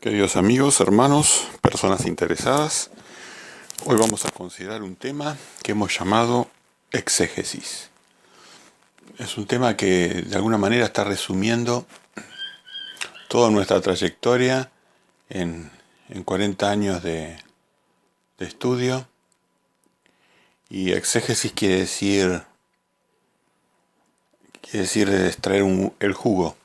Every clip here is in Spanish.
Queridos amigos, hermanos, personas interesadas, hoy vamos a considerar un tema que hemos llamado exégesis. Es un tema que de alguna manera está resumiendo toda nuestra trayectoria en 40 años de estudio. Y exégesis quiere decir extraer el jugo,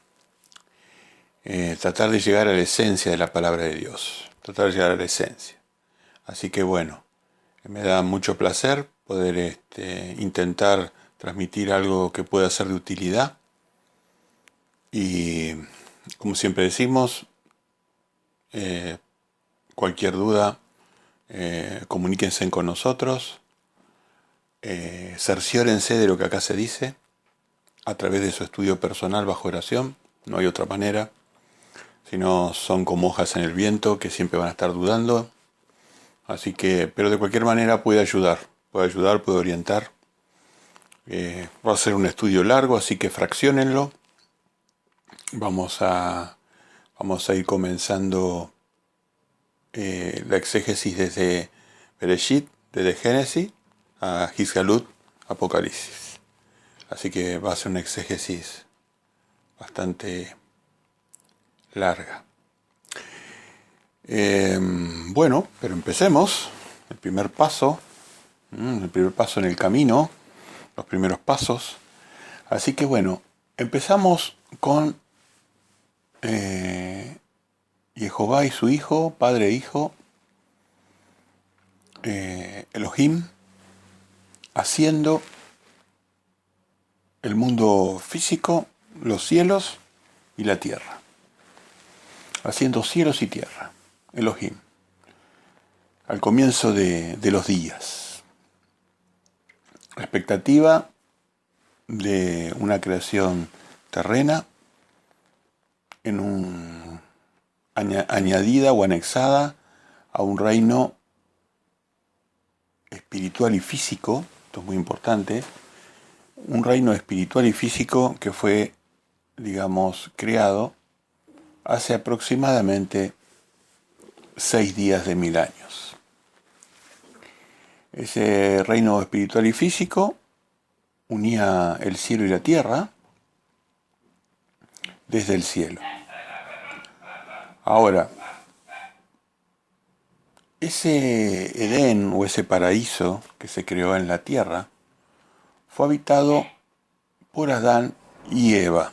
tratar de llegar a la esencia de la palabra de Dios, tratar de llegar a la esencia. Así que bueno, me da mucho placer poder intentar transmitir algo que pueda ser de utilidad. Y como siempre decimos, cualquier duda, comuníquense con nosotros, cerciórense de lo que acá se dice a través de su estudio personal bajo oración. No hay otra manera, si no son como hojas en el viento que siempre van a estar dudando. Así que, pero de cualquier manera puede ayudar, puede orientar. Va a ser un estudio largo, así que fracciónenlo. Vamos a ir comenzando la exégesis desde Bereshit, desde Génesis, a Gizgalut, Apocalipsis. Así que va a ser una exégesis bastante larga. Bueno, pero empecemos. El primer paso en el camino, los primeros pasos. Así que bueno, empezamos con Jehová y su hijo, padre e hijo, Elohim, haciendo el mundo físico, los cielos y la tierra. Haciendo cielos y tierra, Elohim, al comienzo de los días. La expectativa de una creación terrena añadida o anexada a un reino espiritual y físico. Esto es muy importante. Un reino espiritual y físico que fue, creado hace aproximadamente 6 días de 1000 años. Ese reino espiritual y físico unía el cielo y la tierra desde el cielo. Ahora, ese Edén o ese paraíso que se creó en la tierra fue habitado por Adán y Eva.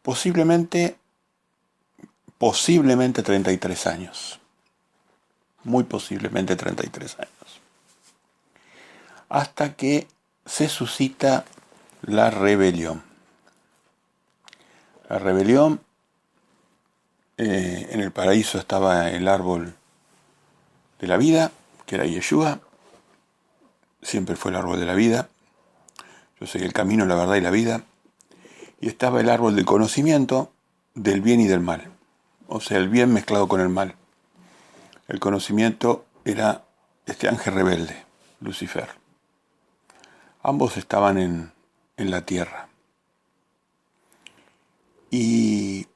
Posiblemente 33 años. Muy posiblemente 33 años. Hasta que se suscita la rebelión. La rebelión, en el paraíso estaba el árbol de la vida, que era Yeshua. Siempre fue el árbol de la vida. Yo soy el camino, la verdad y la vida. Y estaba el árbol del conocimiento del bien y del mal. O sea, el bien mezclado con el mal. El conocimiento era este ángel rebelde, Lucifer. Ambos estaban en la tierra. Y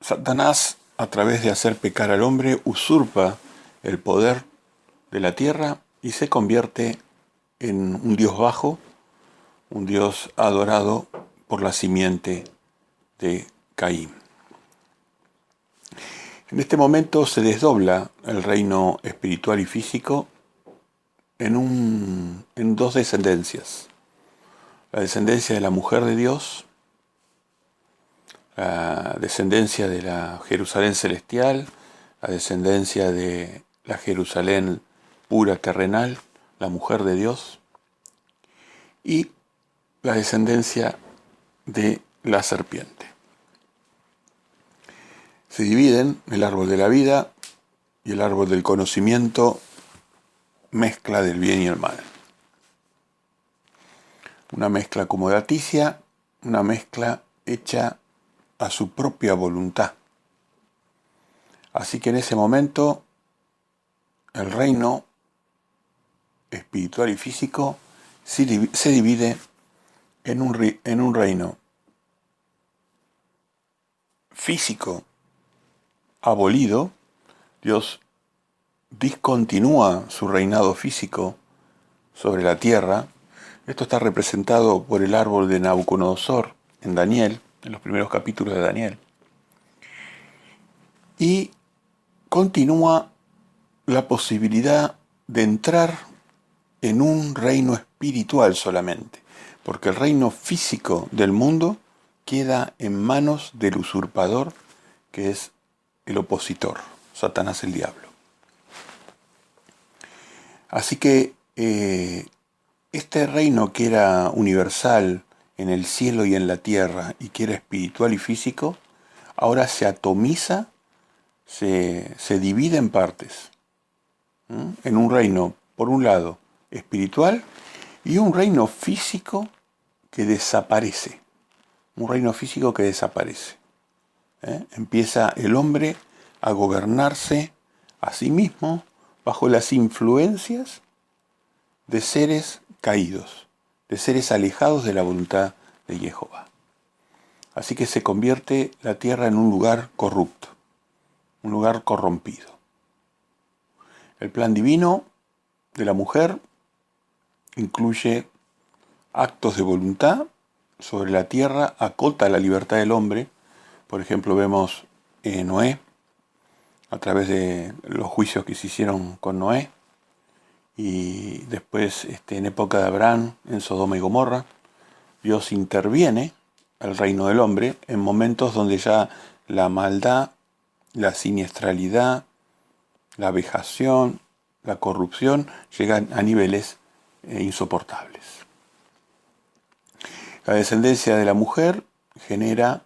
Satanás, a través de hacer pecar al hombre, usurpa el poder de la tierra y se convierte en un dios bajo, un dios adorado por la simiente de Caín. En este momento se desdobla el reino espiritual y físico en 2 descendencias. La descendencia de la mujer de Dios, la descendencia de la Jerusalén celestial, la descendencia de la Jerusalén pura terrenal, la mujer de Dios, y la descendencia de la serpiente. Se dividen el árbol de la vida y el árbol del conocimiento, mezcla del bien y el mal. Una mezcla acomodaticia, una mezcla hecha a su propia voluntad. Así que en ese momento el reino espiritual y físico se divide en un reino físico abolido, Dios discontinúa su reinado físico sobre la tierra. Esto está representado por el árbol de Nabucodonosor en Daniel, en los primeros capítulos de Daniel. Y continúa la posibilidad de entrar en un reino espiritual solamente, porque el reino físico del mundo queda en manos del usurpador, que es el opositor, Satanás el diablo. Así que este reino que era universal en el cielo y en la tierra y que era espiritual y físico, ahora se atomiza, se divide en partes. En un reino, por un lado, espiritual y un reino físico que desaparece. Un reino físico que desaparece. Empieza el hombre a gobernarse a sí mismo bajo las influencias de seres caídos, de seres alejados de la voluntad de Jehová. Así que se convierte la tierra en un lugar corrupto, un lugar corrompido. El plan divino de la mujer incluye actos de voluntad sobre la tierra, acota la libertad del hombre. Por ejemplo, vemos Noé, a través de los juicios que se hicieron con Noé, y después en época de Abraham, en Sodoma y Gomorra, Dios interviene al reino del hombre en momentos donde ya la maldad, la siniestralidad, la vejación, la corrupción llegan a niveles insoportables. La descendencia de la mujer genera,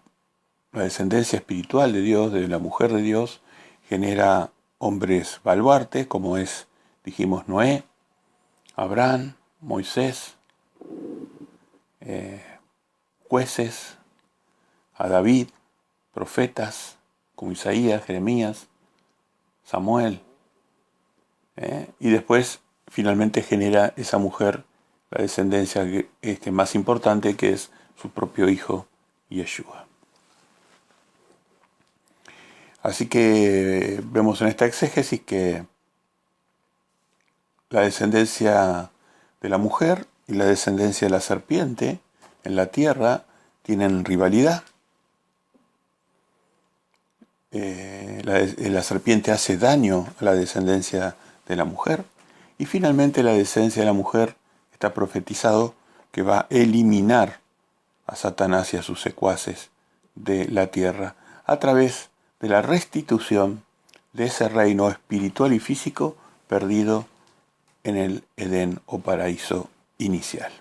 la descendencia espiritual de Dios, de la mujer de Dios, genera hombres baluartes, como es, dijimos, Noé, Abraham, Moisés, jueces, a David, profetas, como Isaías, Jeremías, Samuel, y después finalmente genera esa mujer la descendencia más importante, que es su propio hijo, Yeshua. Así que vemos en esta exégesis que la descendencia de la mujer y la descendencia de la serpiente en la tierra tienen rivalidad. La serpiente hace daño a la descendencia de la mujer, y finalmente la descendencia de la mujer está profetizado que va a eliminar a Satanás y a sus secuaces de la tierra a través de la restitución de ese reino espiritual y físico perdido en el Edén o paraíso inicial.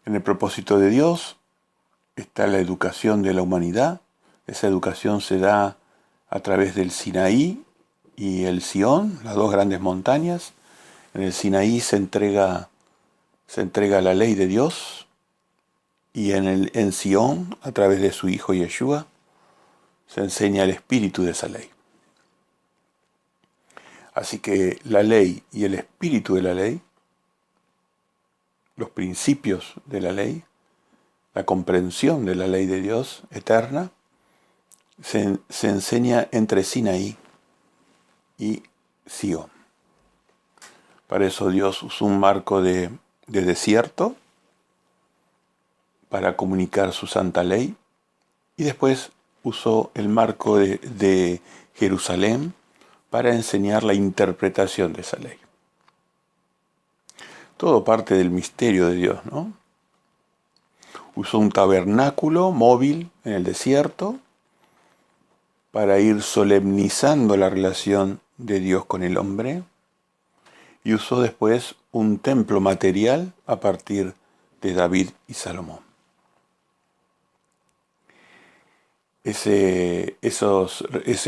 En el propósito de Dios está la educación de la humanidad. Esa educación se da a través del Sinaí y el Sión, las dos grandes montañas. En el Sinaí se entrega la ley de Dios, y en Sión, a través de su Hijo Yeshua, se enseña el espíritu de esa ley. Así que la ley y el espíritu de la ley, los principios de la ley, la comprensión de la ley de Dios eterna, se enseña entre Sinaí y Sión. Para eso Dios usó un marco de desierto para comunicar su santa ley, y después usó el marco de Jerusalén para enseñar la interpretación de esa ley. Todo parte del misterio de Dios, ¿no? Usó un tabernáculo móvil en el desierto para ir solemnizando la relación de Dios con el hombre, y usó después un templo material a partir de David y Salomón. Ese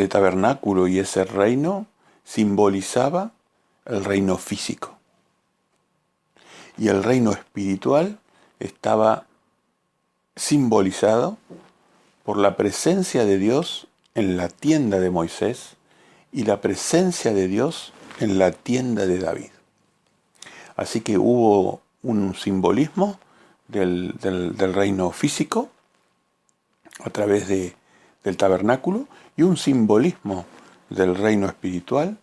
tabernáculo y ese reino simbolizaba el reino físico, y el reino espiritual estaba simbolizado por la presencia de Dios en la tienda de Moisés y la presencia de Dios en la tienda de David. Así que hubo un simbolismo del reino físico a través del tabernáculo y un simbolismo del reino espiritual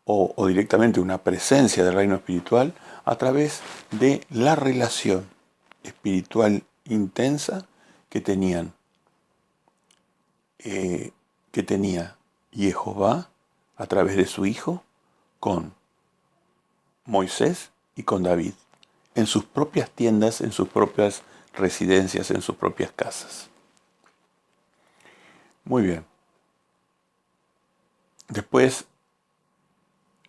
o directamente una presencia del reino espiritual a través de la relación espiritual intensa que tenían que tenía Jehová a través de su hijo con Moisés y con David en sus propias tiendas, en sus propias residencias, en sus propias casas. Muy bien. Después,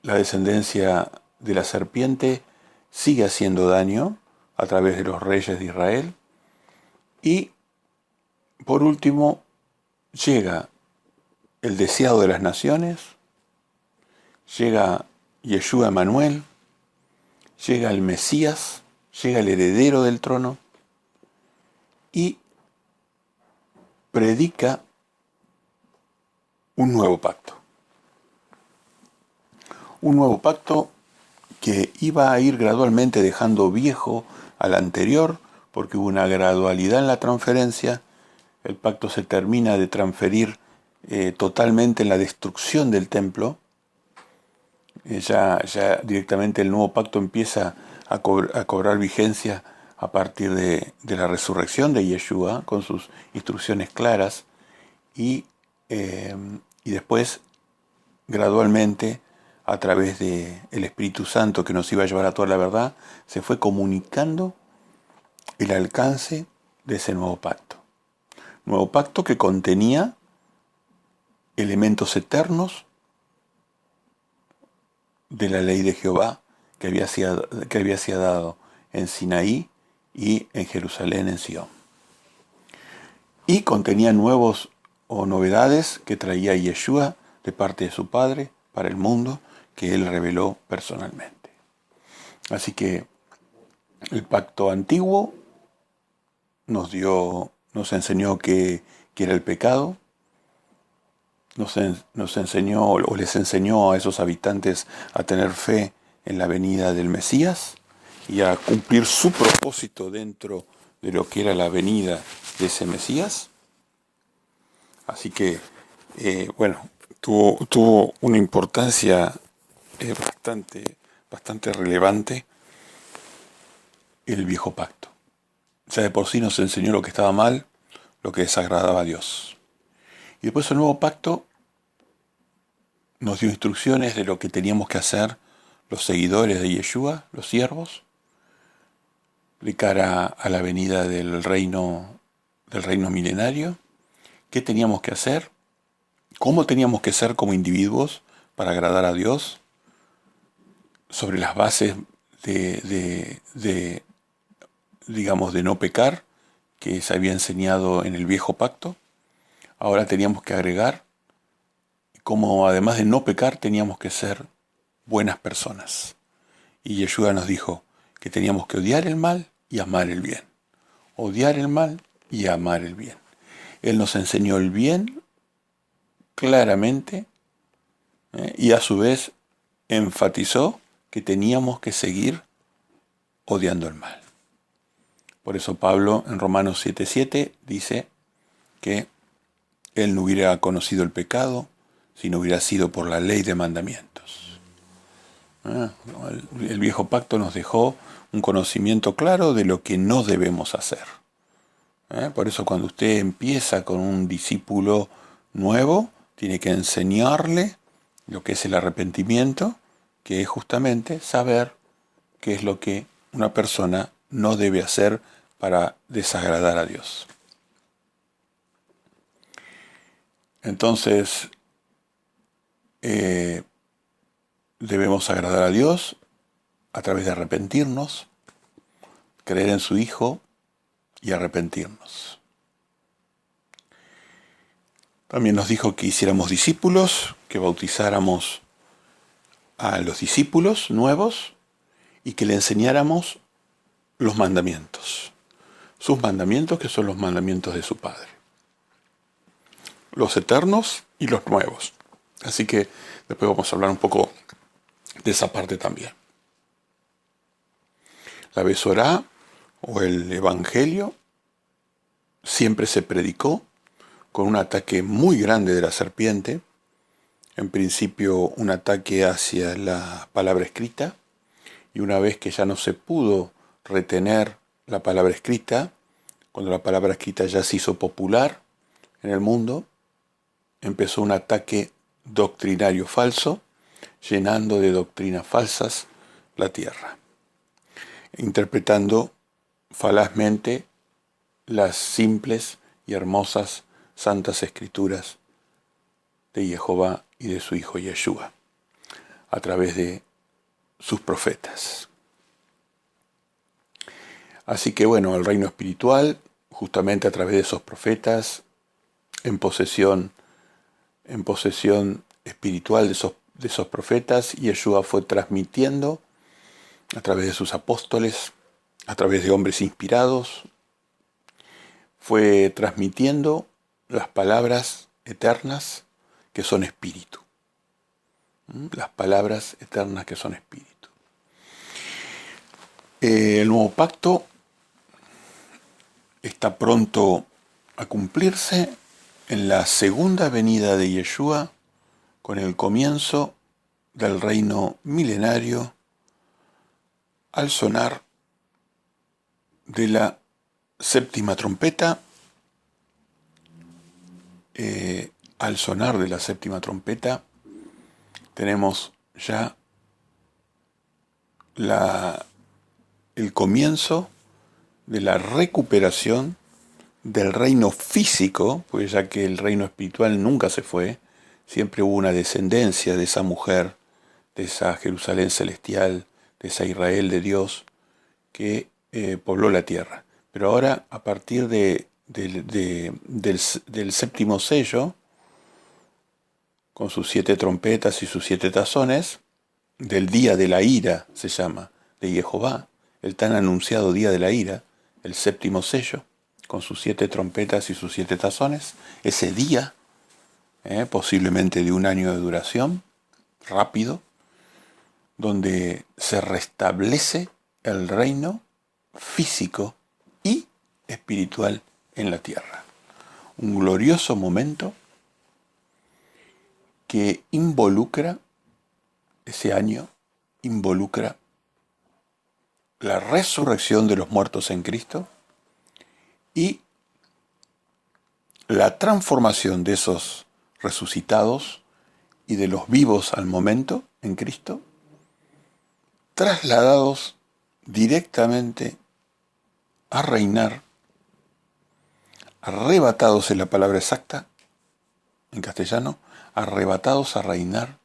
la descendencia de la serpiente sigue haciendo daño a través de los reyes de Israel. Y, por último, llega el deseado de las naciones, llega Yeshua Emanuel, llega el Mesías, llega el heredero del trono y predica un nuevo pacto. Un nuevo pacto que iba a ir gradualmente dejando viejo al anterior, porque hubo una gradualidad en la transferencia. El pacto se termina de transferir totalmente en la destrucción del templo. Ya directamente el nuevo pacto empieza a cobrar vigencia a partir de la resurrección de Yeshua, con sus instrucciones claras, y después, gradualmente, a través del Espíritu Santo que nos iba a llevar a toda la verdad, se fue comunicando el alcance de ese nuevo pacto. Nuevo pacto que contenía elementos eternos de la ley de Jehová que había sido dado en Sinaí y en Jerusalén, en Sion. Y contenía nuevos o novedades que traía Yeshua de parte de su Padre para el mundo, que él reveló personalmente. Así que el pacto antiguo nos enseñó qué era el pecado, nos enseñó o les enseñó a esos habitantes a tener fe en la venida del Mesías y a cumplir su propósito dentro de lo que era la venida de ese Mesías. Así que, tuvo una importancia bastante relevante el viejo pacto. Ya de por sí nos enseñó lo que estaba mal, lo que desagradaba a Dios. Y después el nuevo pacto nos dio instrucciones de lo que teníamos que hacer los seguidores de Yeshua, los siervos, de cara a la venida del reino milenario, qué teníamos que hacer, cómo teníamos que ser como individuos para agradar a Dios, sobre las bases de no pecar, que se había enseñado en el viejo pacto. Ahora teníamos que agregar cómo además de no pecar teníamos que ser buenas personas. Y Yeshua nos dijo que teníamos que odiar el mal y amar el bien. Odiar el mal y amar el bien. Él nos enseñó el bien claramente, y a su vez enfatizó que teníamos que seguir odiando el mal. Por eso Pablo en Romanos 7:7 dice que él no hubiera conocido el pecado si no hubiera sido por la ley de mandamientos. El viejo pacto nos dejó un conocimiento claro de lo que no debemos hacer. Por eso cuando usted empieza con un discípulo nuevo, tiene que enseñarle lo que es el arrepentimiento, que es justamente saber qué es lo que una persona no debe hacer para desagradar a Dios. Entonces, debemos agradar a Dios a través de arrepentirnos, creer en su Hijo y arrepentirnos. También nos dijo que hiciéramos discípulos, que bautizáramos a los discípulos nuevos y que le enseñáramos los mandamientos. Sus mandamientos, que son los mandamientos de su Padre. Los eternos y los nuevos. Así que después vamos a hablar un poco de esa parte también. La Besorá o el Evangelio siempre se predicó con un ataque muy grande de la serpiente. En principio un ataque hacia la palabra escrita, y una vez que ya no se pudo retener la palabra escrita, cuando la palabra escrita ya se hizo popular en el mundo, empezó un ataque doctrinario falso, llenando de doctrinas falsas la tierra, interpretando falazmente las simples y hermosas santas escrituras de Jehová y de su Hijo Yeshua, a través de sus profetas. Así que bueno, el reino espiritual, justamente a través de esos profetas, en posesión espiritual de esos profetas, Yeshua fue transmitiendo a través de sus apóstoles, a través de hombres inspirados, fue transmitiendo las palabras eternas que son espíritu. Las palabras eternas que son espíritu. El nuevo pacto está pronto a cumplirse en la segunda venida de Yeshua, con el comienzo del reino milenario, al sonar de la séptima trompeta. Al sonar de la séptima trompeta tenemos ya el comienzo de la recuperación del reino físico, pues ya que el reino espiritual nunca se fue, siempre hubo una descendencia de esa mujer, de esa Jerusalén celestial, de esa Israel de Dios, que pobló la tierra. Pero ahora, a partir del séptimo sello, con sus 7 trompetas y sus 7 tazones, del día de la ira, se llama, de Jehová, el tan anunciado día de la ira, el séptimo sello, con sus 7 trompetas y sus 7 tazones, ese día, posiblemente de 1 año de duración, rápido, donde se restablece el reino físico y espiritual en la tierra. Un glorioso momento que ese año involucra la resurrección de los muertos en Cristo y la transformación de esos resucitados y de los vivos al momento en Cristo, trasladados directamente a reinar, arrebatados es la palabra exacta en castellano, arrebatados a reinar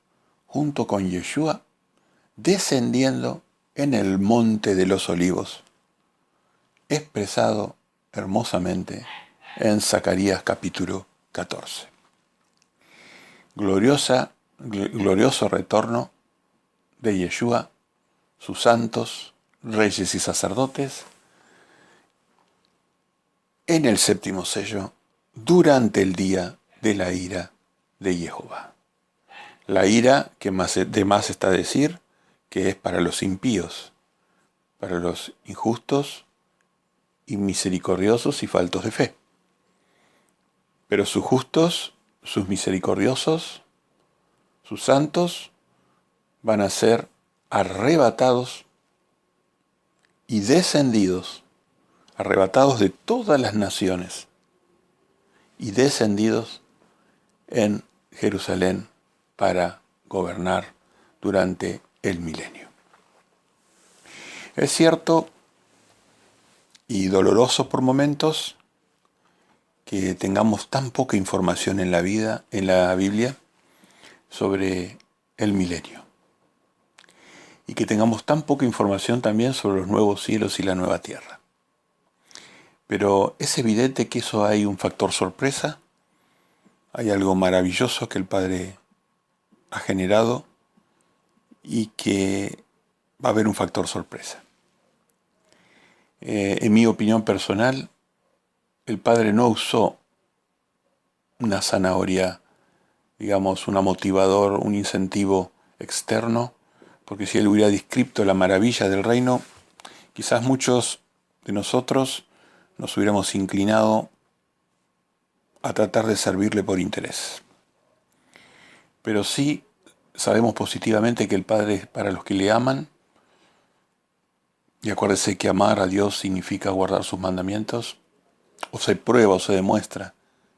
junto con Yeshua, descendiendo en el monte de los olivos, expresado hermosamente en Zacarías capítulo 14. Glorioso retorno de Yeshua, sus santos, reyes y sacerdotes, en el séptimo sello, durante el día de la ira de Jehová. La ira que de más está decir que es para los impíos, para los injustos y misericordiosos y faltos de fe. Pero sus justos, sus misericordiosos, sus santos van a ser arrebatados y descendidos, arrebatados de todas las naciones y descendidos en Jerusalén para gobernar durante el milenio. Es cierto y doloroso por momentos que tengamos tan poca información en la Biblia, sobre el milenio. Y que tengamos tan poca información también sobre los nuevos cielos y la nueva tierra. Pero es evidente que eso hay un factor sorpresa, hay algo maravilloso que el Padre ha generado y que va a haber un factor sorpresa. En mi opinión personal, el Padre no usó una zanahoria, digamos, un motivador, un incentivo externo, porque si Él hubiera descrito la maravilla del reino, quizás muchos de nosotros nos hubiéramos inclinado a tratar de servirle por interés. Pero sí sabemos positivamente que el Padre es para los que le aman, y acuérdese que amar a Dios significa guardar sus mandamientos, o se prueba o se demuestra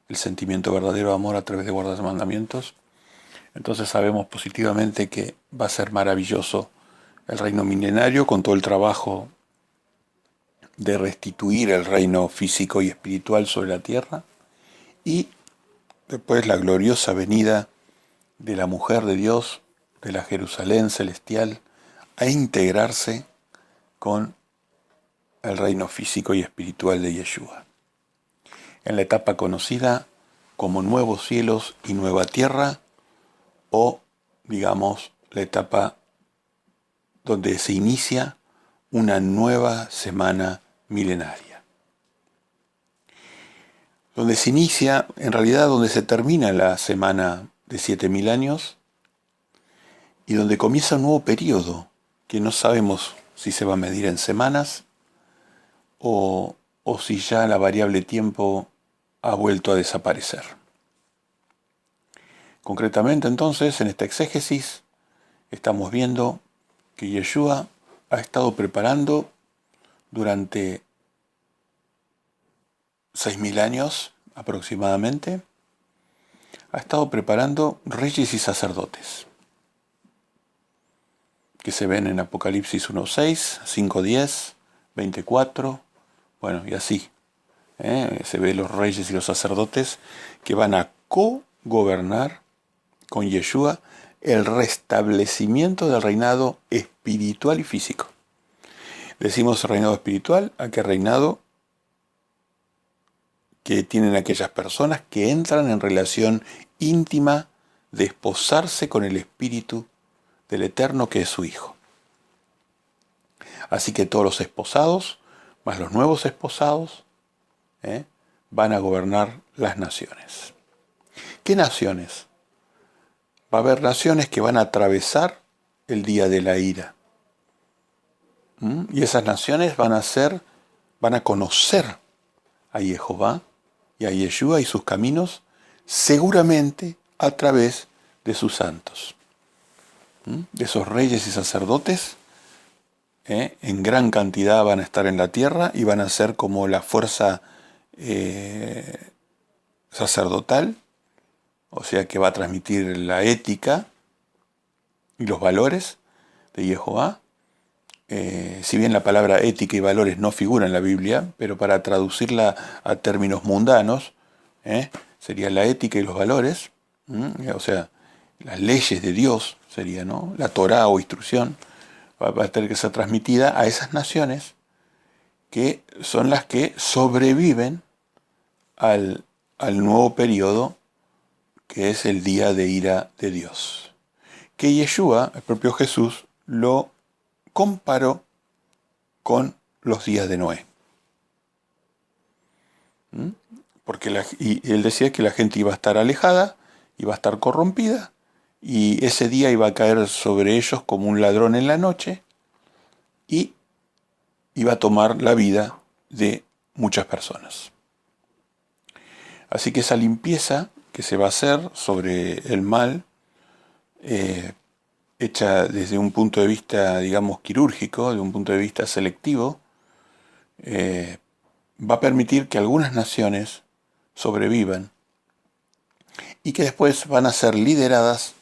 el sentimiento verdadero de amor a través de guardar sus mandamientos. Entonces sabemos positivamente que va a ser maravilloso el reino milenario con todo el trabajo de restituir el reino físico y espiritual sobre la tierra, y después la gloriosa venida de la mujer de Dios, de la Jerusalén celestial, a integrarse con el reino físico y espiritual de Yeshua. En la etapa conocida como nuevos cielos y nueva tierra, o digamos la etapa donde se inicia una nueva semana milenaria. Donde se inicia, en realidad donde se termina la semana de 7000 años y donde comienza un nuevo periodo que no sabemos si se va a medir en semanas o si ya la variable tiempo ha vuelto a desaparecer. Concretamente entonces, en esta exégesis, estamos viendo que Yeshua ha estado preparando durante 6000 años aproximadamente, ha estado preparando reyes y sacerdotes, que se ven en Apocalipsis 1.6, 5.10, 24, bueno, y así. Se ve los reyes y los sacerdotes que van a co-gobernar con Yeshua el restablecimiento del reinado espiritual y físico. Decimos reinado espiritual, ¿a qué reinado? Que tienen aquellas personas que entran en relación íntima de esposarse con el Espíritu del Eterno, que es su Hijo. Así que todos los esposados, más los nuevos esposados, van a gobernar las naciones. ¿Qué naciones? Va a haber naciones que van a atravesar el día de la ira. Y esas naciones van a conocer a Jehová y a Yeshua y sus caminos, seguramente a través de sus santos. De esos reyes y sacerdotes, en gran cantidad van a estar en la tierra y van a ser como la fuerza sacerdotal, o sea que va a transmitir la ética y los valores de Jehová. Si bien la palabra ética y valores no figura en la Biblia, pero para traducirla a términos mundanos, sería la ética y los valores, o sea, las leyes de Dios sería, ¿no? La Torá o instrucción, va a tener que ser transmitida a esas naciones que son las que sobreviven al nuevo periodo que es el día de ira de Dios. Que Yeshua, el propio Jesús, lo comparó con los días de Noé. Porque y él decía que la gente iba a estar alejada, iba a estar corrompida, y ese día iba a caer sobre ellos como un ladrón en la noche, y iba a tomar la vida de muchas personas. Así que esa limpieza que se va a hacer sobre el mal, hecha desde un punto de vista, digamos, quirúrgico, de un punto de vista selectivo, va a permitir que algunas naciones sobrevivan y que después van a ser lideradas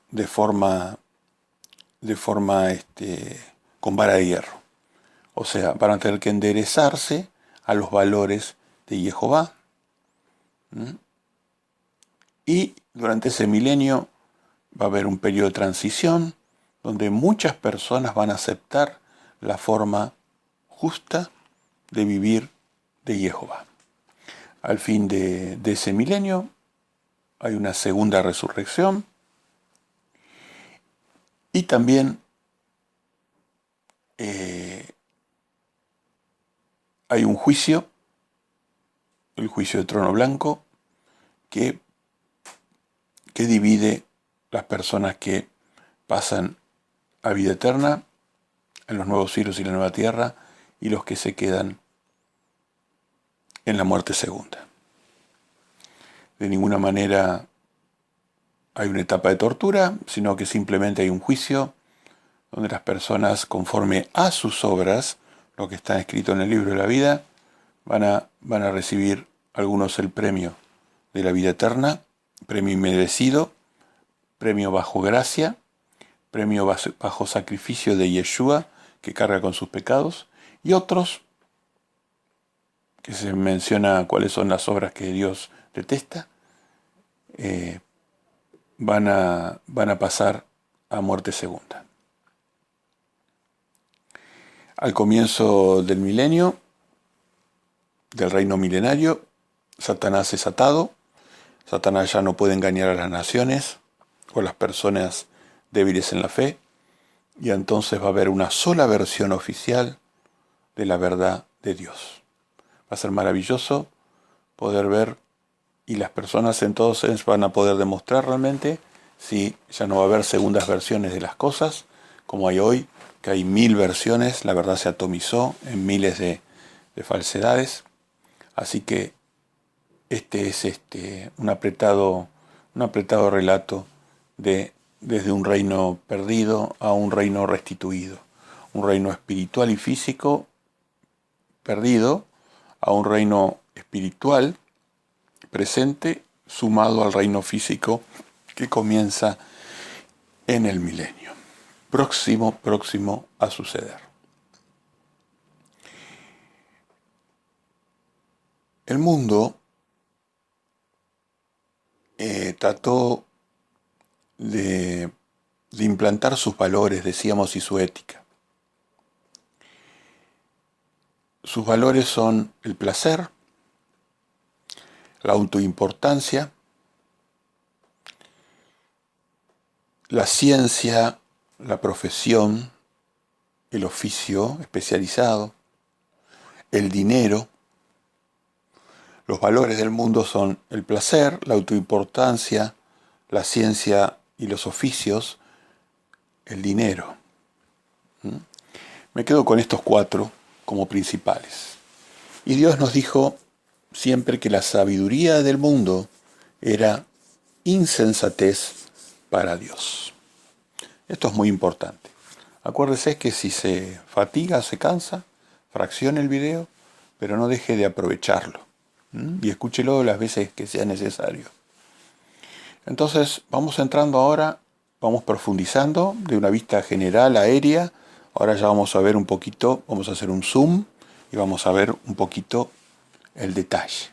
de forma con vara de hierro. O sea, van a tener que enderezarse a los valores de Jehová. Y durante ese milenio va a haber un periodo de transición donde muchas personas van a aceptar la forma justa de vivir de Jehová. Al fin de ese milenio hay una segunda resurrección y también hay un juicio, el juicio del trono blanco, que divide las personas que pasan a vida eterna en los nuevos cielos y la nueva tierra y los que se quedan en la muerte segunda. De ninguna manera hay una etapa de tortura, sino que simplemente hay un juicio donde las personas, conforme a sus obras, lo que está escrito en el libro de la vida, van a recibir algunos el premio de la vida eterna, premio inmerecido, premio bajo gracia, premio bajo sacrificio de Yeshua, que carga con sus pecados, y otros, que se menciona cuáles son las obras que Dios detesta, van a pasar a muerte segunda. Al comienzo del milenio, del reino milenario, Satanás es atado. Satanás ya no puede engañar a las naciones o a las personas débiles en la fe, y entonces va a haber una sola versión oficial de la verdad de Dios. Va a ser maravilloso poder ver, y las personas entonces van a poder demostrar realmente si ya no va a haber segundas versiones de las cosas, como hay hoy, que hay 1000 versiones, la verdad se atomizó en miles de falsedades. Así que este es un apretado relato desde un reino perdido a un reino restituido, un reino espiritual y físico perdido a un reino espiritual presente sumado al reino físico que comienza en el milenio, próximo a suceder. El mundo trató de implantar sus valores, decíamos, y su ética. Sus valores son el placer, la autoimportancia, la ciencia, la profesión, el oficio especializado, el dinero. Los valores del mundo son el placer, la autoimportancia, la ciencia y los oficios, el dinero. Me quedo con estos 4 como principales. Y Dios nos dijo siempre que la sabiduría del mundo era insensatez para Dios. Esto es muy importante. Acuérdese que si se fatiga, se cansa, fraccione el video, pero no deje de aprovecharlo. Y escúchelo las veces que sea necesario. Entonces vamos entrando ahora, vamos profundizando de una vista general, aérea. Ahora ya vamos a ver un poquito, vamos a hacer un zoom y vamos a ver un poquito el detalle.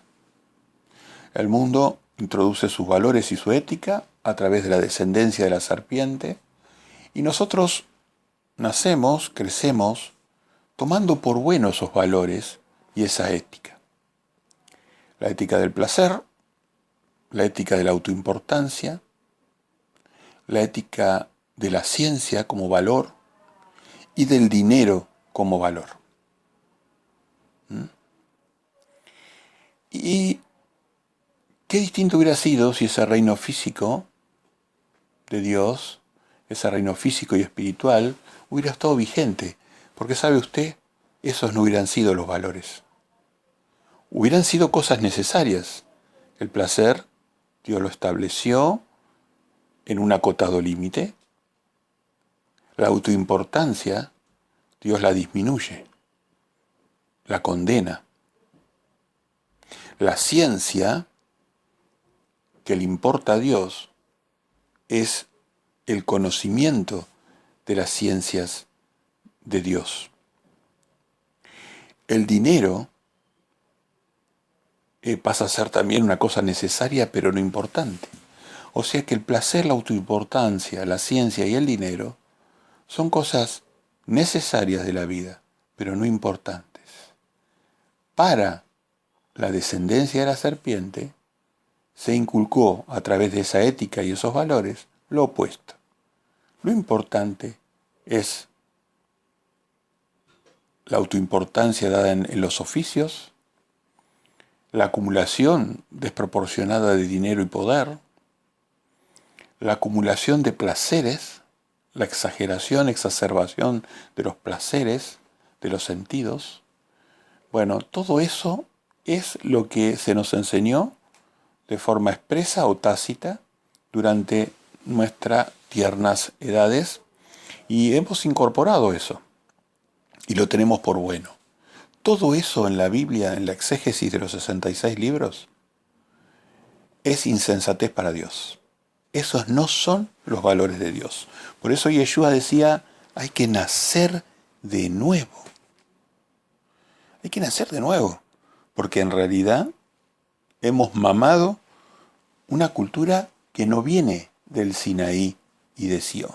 El mundo introduce sus valores y su ética a través de la descendencia de la serpiente, y nosotros nacemos, crecemos, tomando por bueno esos valores y esa ética. La ética del placer, la ética de la autoimportancia, la ética de la ciencia como valor y del dinero como valor. Y qué distinto hubiera sido si ese reino físico de Dios, ese reino físico y espiritual, hubiera estado vigente. Porque sabe usted, esos no hubieran sido los valores. Hubieran sido cosas necesarias. El placer, Dios lo estableció en un acotado límite. La autoimportancia, Dios la disminuye, la condena. La ciencia, que le importa a Dios, es el conocimiento de las ciencias de Dios. El dinero pasa a ser también una cosa necesaria, pero no importante. O sea que el placer, la autoimportancia, la ciencia y el dinero son cosas necesarias de la vida, pero no importantes. Para la descendencia de la serpiente, se inculcó a través de esa ética y esos valores lo opuesto. Lo importante es la autoimportancia dada en los oficios, la acumulación desproporcionada de dinero y poder, la acumulación de placeres, la exageración, exacerbación de los placeres, de los sentidos. Bueno, todo eso es lo que se nos enseñó de forma expresa o tácita durante nuestras tiernas edades y hemos incorporado eso y lo tenemos por bueno. Todo eso en la Biblia, en la exégesis de los 66 libros, es insensatez para Dios. Esos no son los valores de Dios. Por eso Yeshua decía, hay que nacer de nuevo. Hay que nacer de nuevo, porque en realidad hemos mamado una cultura que no viene del Sinaí y de Sión.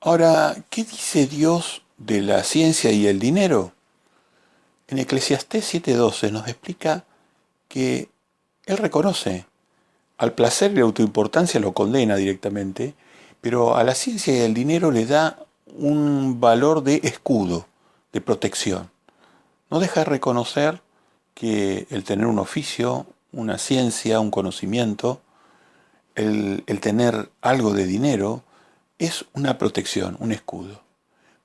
Ahora, ¿qué dice Dios de la ciencia y el dinero? En Eclesiastés 7:12 nos explica que Él reconoce al placer y la autoimportancia lo condena directamente, pero a la ciencia y al dinero le da un valor de escudo, de protección. No deja de reconocer que el tener un oficio, una ciencia, un conocimiento, el tener algo de dinero, es una protección, un escudo.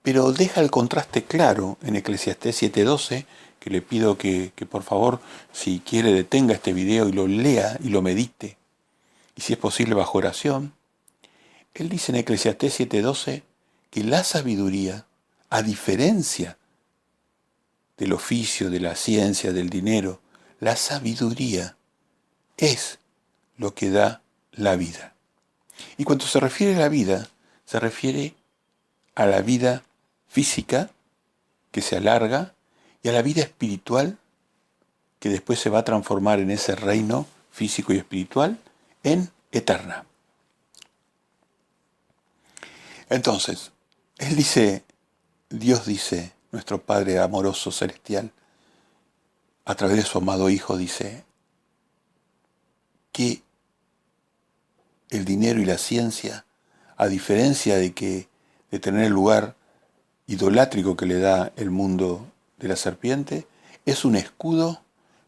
Pero deja el contraste claro en Eclesiastés 7:12, que le pido que por favor, si quiere, detenga este video y lo lea y lo medite, y si es posible bajo oración. Él dice en Eclesiastés 7:12 que la sabiduría, a diferencia del oficio, de la ciencia, del dinero, la sabiduría es lo que da la vida. Y cuando se refiere a la vida, se refiere a la vida física, que se alarga, y a la vida espiritual, que después se va a transformar en ese reino físico y espiritual, en eterna. Entonces, Dios dice, nuestro Padre amoroso celestial, a través de su amado Hijo, dice que el dinero y la ciencia, a diferencia de tener el lugar idolátrico que le da el mundo de la serpiente, es un escudo,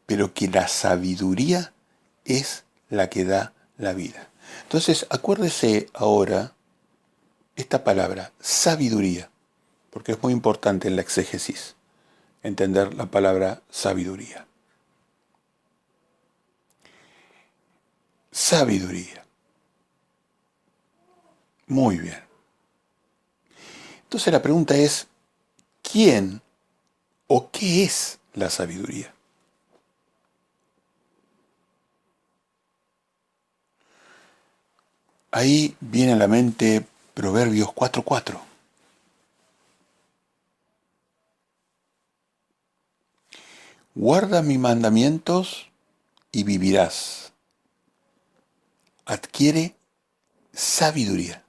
pero que la sabiduría es la que da la vida. Entonces, acuérdese ahora esta palabra, sabiduría, porque es muy importante en la exégesis entender la palabra sabiduría. Sabiduría. Muy bien. Entonces la pregunta es, ¿quién o qué es la sabiduría? Ahí viene a la mente Proverbios 4:4. Guarda mis mandamientos y vivirás. Adquiere sabiduría.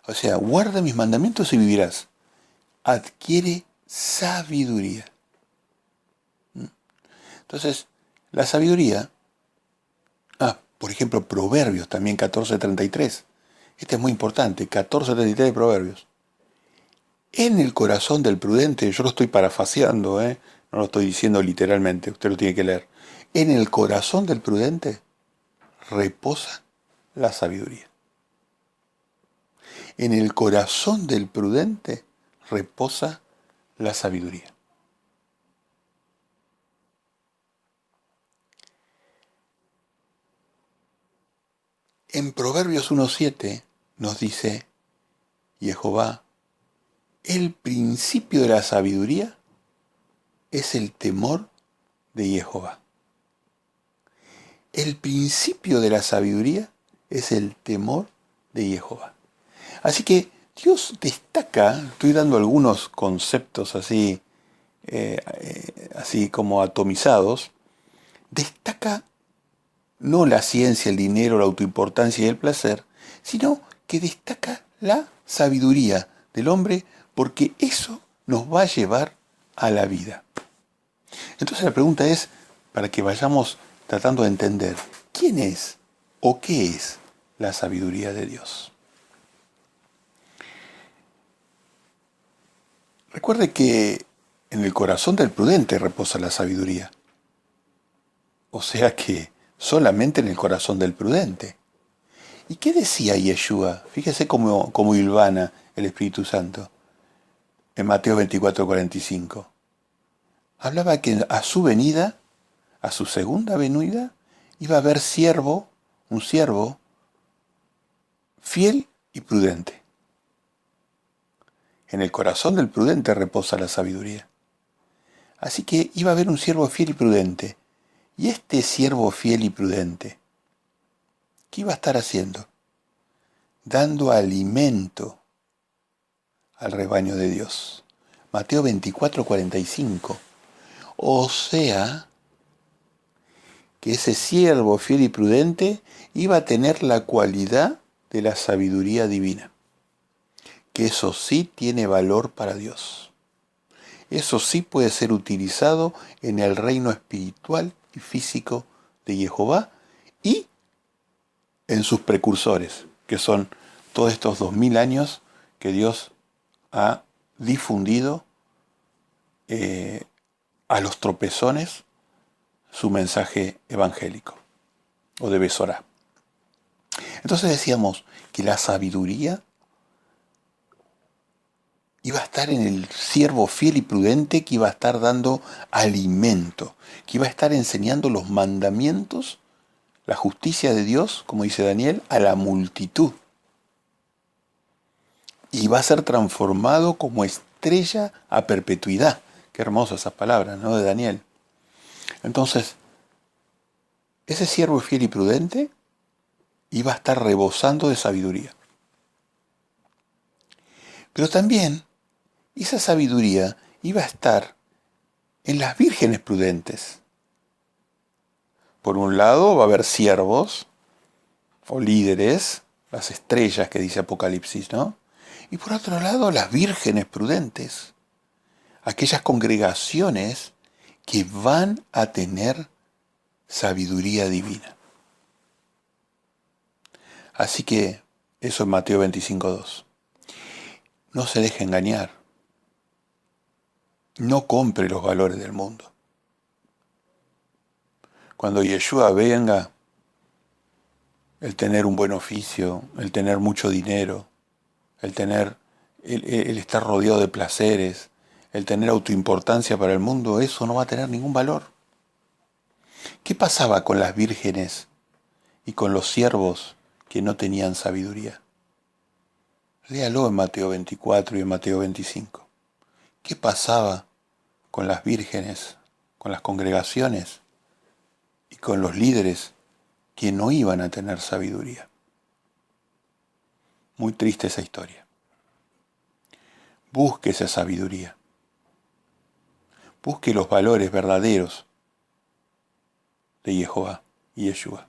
O sea, guarda mis mandamientos y vivirás. Adquiere sabiduría. Entonces, la sabiduría, por ejemplo, Proverbios también 14:33. Este es muy importante, 14:33 de Proverbios. En el corazón del prudente, yo lo estoy parafaseando, no lo estoy diciendo literalmente, usted lo tiene que leer. En el corazón del prudente reposa la sabiduría. En el corazón del prudente reposa la sabiduría. En Proverbios 1:7 nos dice Jehová, el principio de la sabiduría es el temor de Jehová. El principio de la sabiduría es el temor de Jehová. Así que Dios destaca, estoy dando algunos conceptos así como atomizados, destaca no la ciencia, el dinero, la autoimportancia y el placer, sino que destaca la sabiduría del hombre, porque eso nos va a llevar a la vida. Entonces la pregunta es, para que vayamos tratando de entender, ¿quién es o qué es la sabiduría de Dios? Recuerde que en el corazón del prudente reposa la sabiduría. O sea que solamente en el corazón del prudente. ¿Y qué decía Yeshua? Fíjese cómo hilvana el Espíritu Santo en Mateo 24:45. Hablaba que a su venida, a su segunda venida, iba a haber un siervo fiel y prudente. En el corazón del prudente reposa la sabiduría. Así que iba a haber un siervo fiel y prudente. Y este siervo fiel y prudente, ¿qué iba a estar haciendo? Dando alimento al rebaño de Dios. Mateo 24:45. O sea, que ese siervo fiel y prudente iba a tener la cualidad de la sabiduría divina. Que eso sí tiene valor para Dios. Eso sí puede ser utilizado en el reino espiritual y físico de Jehová y en sus precursores, que son todos estos 2000 años que Dios ha difundido a los tropezones su mensaje evangélico o de Besorá. Entonces decíamos que la sabiduría iba a estar en el siervo fiel y prudente que iba a estar dando alimento, que iba a estar enseñando los mandamientos, la justicia de Dios, como dice Daniel, a la multitud. Y va a ser transformado como estrella a perpetuidad. Qué hermosas esas palabras, ¿no? De Daniel. Entonces, ese siervo fiel y prudente iba a estar rebosando de sabiduría. Pero también esa sabiduría iba a estar en las vírgenes prudentes. Por un lado va a haber siervos o líderes, las estrellas que dice Apocalipsis, ¿no? Y por otro lado las vírgenes prudentes, aquellas congregaciones que van a tener sabiduría divina. Así que eso es Mateo 25:2. No se deje engañar. No compre los valores del mundo. Cuando Yeshua venga, el tener un buen oficio, el tener mucho dinero, el estar rodeado de placeres, el tener autoimportancia para el mundo, eso no va a tener ningún valor. ¿Qué pasaba con las vírgenes y con los siervos que no tenían sabiduría? Léalo en Mateo 24 y en Mateo 25. ¿Qué pasaba con las vírgenes, con las congregaciones y con los líderes que no iban a tener sabiduría? Muy triste esa historia. Busque esa sabiduría. Busque los valores verdaderos de Jehová y Yeshua.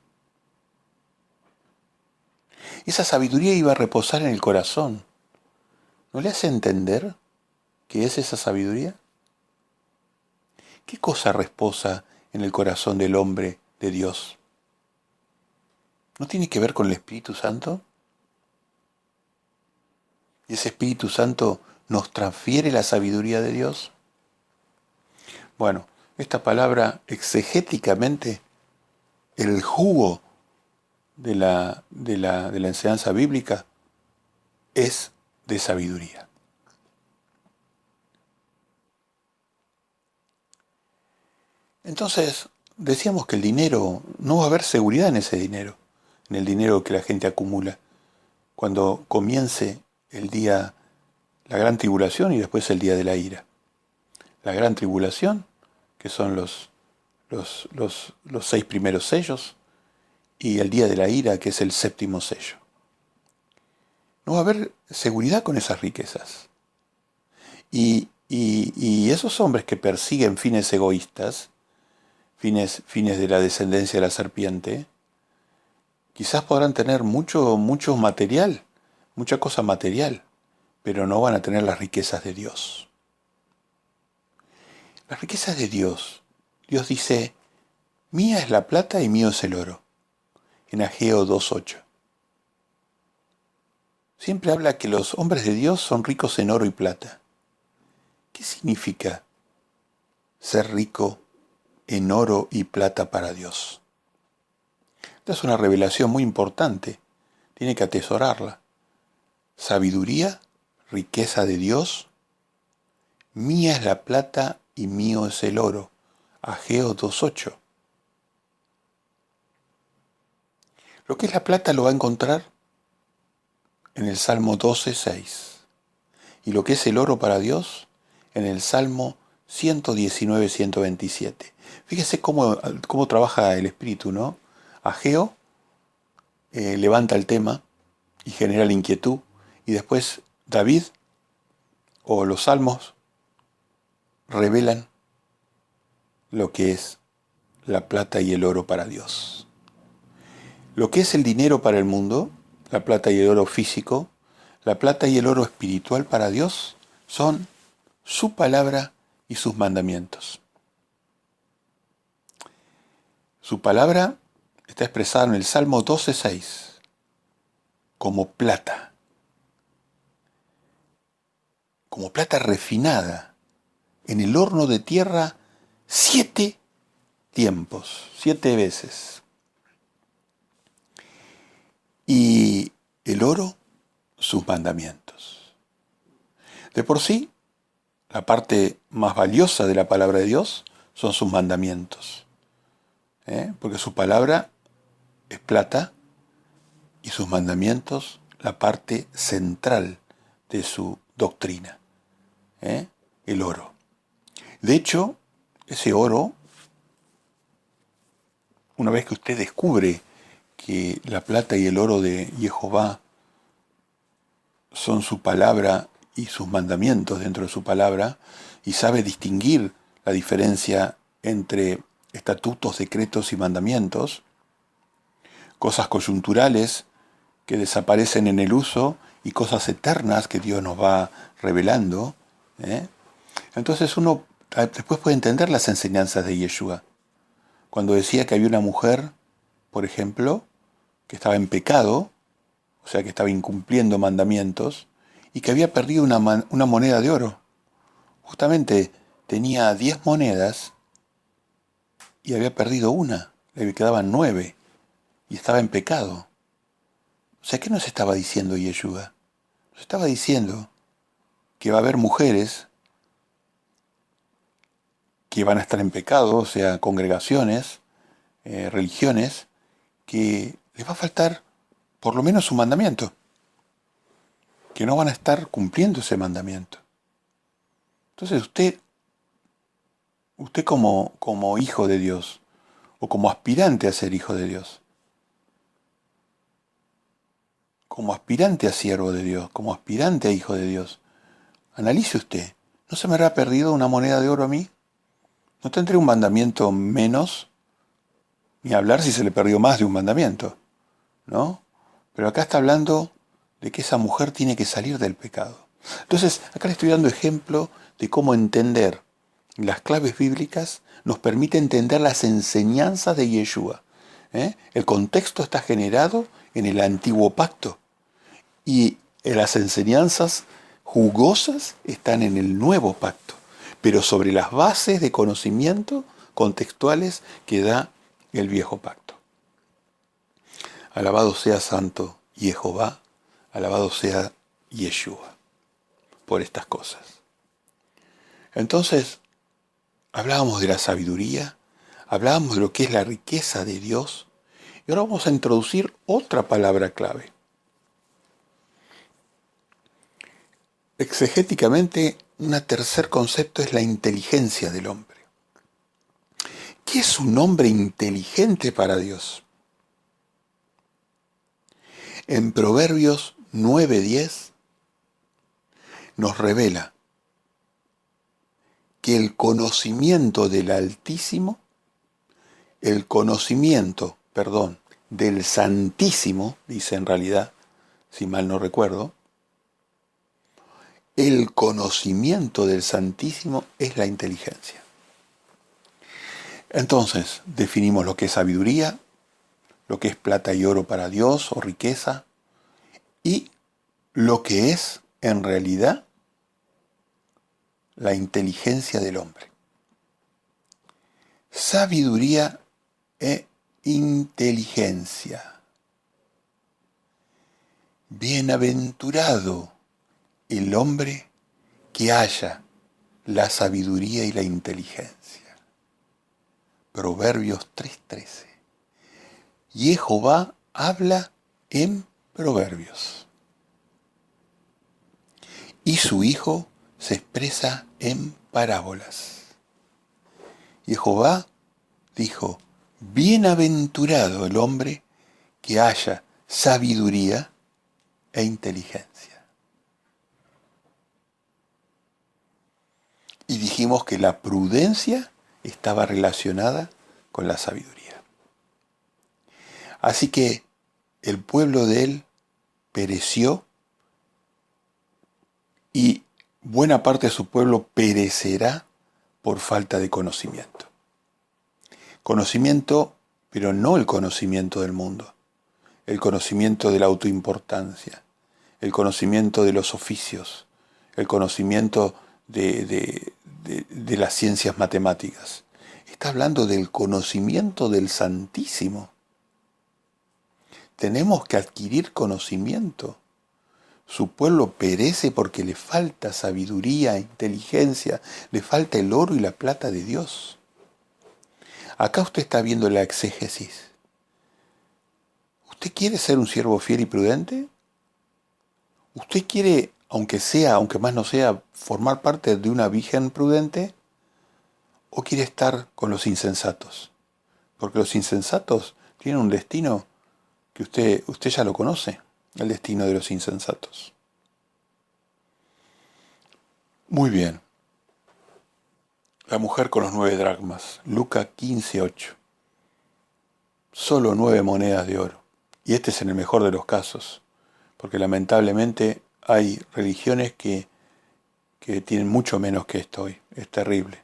Esa sabiduría iba a reposar en el corazón. ¿No le hace entender qué es esa sabiduría? ¿Qué cosa reposa en el corazón del hombre de Dios? ¿No tiene que ver con el Espíritu Santo? ¿Y ese Espíritu Santo nos transfiere la sabiduría de Dios? Bueno, esta palabra exegéticamente, el jugo de la enseñanza bíblica es de sabiduría. Entonces, decíamos que el dinero, no va a haber seguridad en ese dinero, en el dinero que la gente acumula, cuando comience el día, la gran tribulación y después el día de la ira. La gran tribulación, que son los 6 primeros sellos, y el día de la ira, que es el 7º sello. No va a haber seguridad con esas riquezas. Y esos hombres que persiguen fines egoístas, fines de la descendencia de la serpiente, quizás podrán tener mucho material, mucha cosa material, pero no van a tener las riquezas de Dios. Las riquezas de Dios, Dios dice, mía es la plata y mío es el oro, en Ageo 2:8. Siempre habla que los hombres de Dios son ricos en oro y plata. ¿Qué significa ser rico en oro y plata para Dios? Esta es una revelación muy importante tiene que atesorarla. Sabiduría, riqueza de Dios, mía es la plata y mío es el oro. Ageo 2:8. Lo que es la plata lo va a encontrar en el Salmo 12:6. Y lo que es el oro para Dios en el Salmo 119:127. Fíjese cómo trabaja el espíritu, ¿no? Ageo levanta el tema y genera la inquietud, y después David o los salmos revelan lo que es la plata y el oro para Dios. Lo que es el dinero para el mundo, la plata y el oro físico, la plata y el oro espiritual para Dios son su palabra y sus mandamientos. Su palabra está expresada en el Salmo 12:6 como plata refinada en el horno de tierra 7 tiempos, 7 veces. Y el oro, sus mandamientos. De por sí, la parte más valiosa de la palabra de Dios son sus mandamientos. Porque su palabra es plata y sus mandamientos la parte central de su doctrina. El oro. De hecho, ese oro, una vez que usted descubre que la plata y el oro de Jehová son su palabra y sus mandamientos dentro de su palabra, y sabe distinguir la diferencia entre estatutos, decretos y mandamientos, cosas coyunturales que desaparecen en el uso y cosas eternas que Dios nos va revelando, entonces uno después puede entender las enseñanzas de Yeshua. Cuando decía que había una mujer, por ejemplo, que estaba en pecado, o sea que estaba incumpliendo mandamientos, y que había perdido una moneda de oro. Justamente tenía 10 monedas y había perdido una, le quedaban 9, y estaba en pecado. O sea, ¿qué nos estaba diciendo Yeshua? Nos estaba diciendo que va a haber mujeres que van a estar en pecado, o sea, congregaciones, religiones, que les va a faltar por lo menos un mandamiento, que no van a estar cumpliendo ese mandamiento. Entonces usted como hijo de Dios, o como aspirante a ser hijo de Dios, como aspirante a siervo de Dios, como aspirante a hijo de Dios, analice usted, ¿no se me habrá perdido una moneda de oro a mí? ¿No tendré un mandamiento menos? Ni hablar si se le perdió más de un mandamiento, ¿no? Pero acá está hablando de que esa mujer tiene que salir del pecado. Entonces, acá le estoy dando ejemplo de cómo entender las claves bíblicas nos permite entender las enseñanzas de Yeshua. El contexto está generado en el antiguo pacto y las enseñanzas jugosas están en el nuevo pacto, pero sobre las bases de conocimiento contextuales que da el viejo pacto. Alabado sea Santo Jehová, alabado sea Yeshua por estas cosas. Entonces, hablábamos de la sabiduría, hablábamos de lo que es la riqueza de Dios, y ahora vamos a introducir otra palabra clave. Exegéticamente, un tercer concepto es la inteligencia del hombre. ¿Qué es un hombre inteligente para Dios? En Proverbios 9:10 nos revela que el conocimiento del Altísimo, del Santísimo, dice en realidad, si mal no recuerdo, el conocimiento del Santísimo es la inteligencia. Entonces, definimos lo que es sabiduría, lo que es plata y oro para Dios o riqueza, y lo que es, en realidad, la inteligencia del hombre. Sabiduría e inteligencia. Bienaventurado el hombre que haya la sabiduría y la inteligencia. Proverbios 3:13. Y Jehová habla en proverbios. Y su hijo se expresa en parábolas. Y Jehová dijo, bienaventurado el hombre que haya sabiduría e inteligencia. Y dijimos que la prudencia estaba relacionada con la sabiduría. Así que el pueblo de él pereció y buena parte de su pueblo perecerá por falta de conocimiento. Conocimiento, pero no el conocimiento del mundo, el conocimiento de la autoimportancia, el conocimiento de los oficios, el conocimiento de las ciencias matemáticas. Está hablando del conocimiento del Santísimo. Tenemos que adquirir conocimiento. Su pueblo perece porque le falta sabiduría, inteligencia, le falta el oro y la plata de Dios. Acá usted está viendo la exégesis. ¿Usted quiere ser un siervo fiel y prudente? ¿Usted quiere, aunque más no sea, formar parte de una virgen prudente? ¿O quiere estar con los insensatos? Porque los insensatos tienen un destino que usted ya lo conoce, el destino de los insensatos. Muy bien. La mujer con los 9 dracmas, Lucas 15:8. Solo 9 monedas de oro. Y este es en el mejor de los casos, porque lamentablemente hay religiones que tienen mucho menos que esto hoy. Es terrible.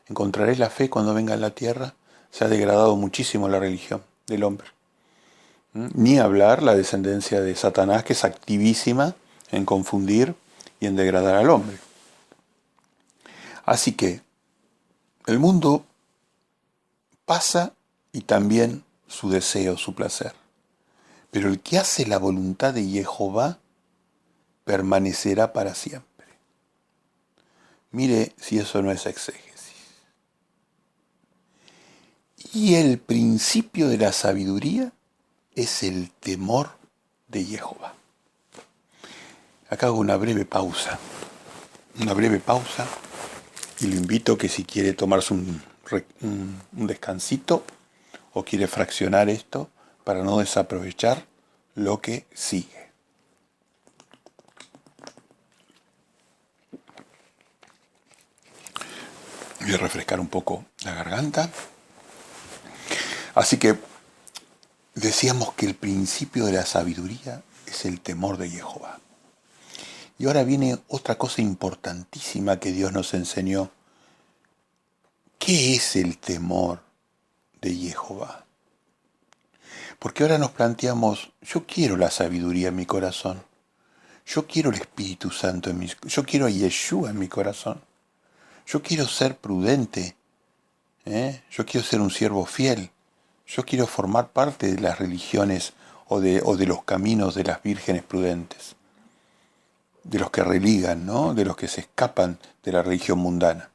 Encontraréis la fe cuando venga a la tierra. Se ha degradado muchísimo la religión del hombre. Ni hablar la descendencia de Satanás, que es activísima en confundir y en degradar al hombre. Así que el mundo pasa y también su deseo, su placer. Pero el que hace la voluntad de Jehová permanecerá para siempre. Mire si eso no es exégesis. Y el principio de la sabiduría es el temor de Jehová. Acá hago una breve pausa y lo invito a que si quiere tomarse un descansito o quiere fraccionar esto para no desaprovechar lo que sigue. Voy a refrescar un poco la garganta. Así que decíamos que el principio de la sabiduría es el temor de Jehová. Y ahora viene otra cosa importantísima que Dios nos enseñó. ¿Qué es el temor de Jehová? Porque ahora nos planteamos, yo quiero la sabiduría en mi corazón. Yo quiero el Espíritu Santo en mi corazón. Yo quiero a Yeshua en mi corazón. Yo quiero ser prudente. Yo quiero ser un siervo fiel. Yo quiero formar parte de las religiones o de los caminos de las vírgenes prudentes. De los que religan, ¿no? De los que se escapan de la religión mundana.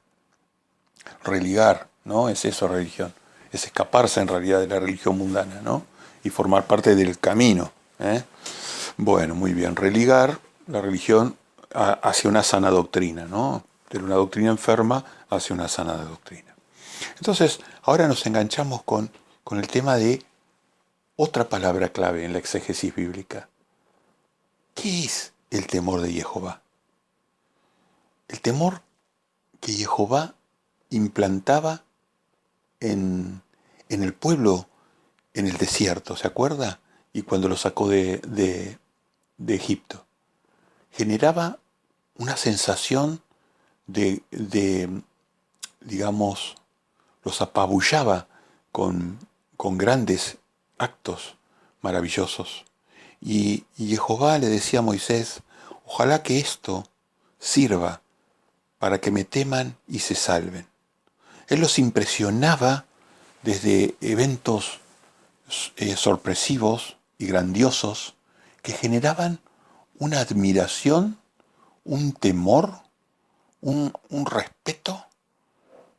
Religar, ¿no? Es eso religión. Es escaparse en realidad de la religión mundana, ¿no? Y formar parte del camino. Bueno, muy bien. Religar la religión hacia una sana doctrina, ¿no? De una doctrina enferma hacia una sana doctrina. Entonces, ahora nos enganchamos con el tema de otra palabra clave en la exégesis bíblica. ¿Qué es el temor de Jehová? El temor que Jehová implantaba en el pueblo en el desierto, ¿se acuerda? Y cuando lo sacó de Egipto. Generaba una sensación digamos, los apabullaba con grandes actos maravillosos. Y Jehová le decía a Moisés, ojalá que esto sirva para que me teman y se salven. Él los impresionaba desde eventos sorpresivos y grandiosos que generaban una admiración, un temor, un respeto.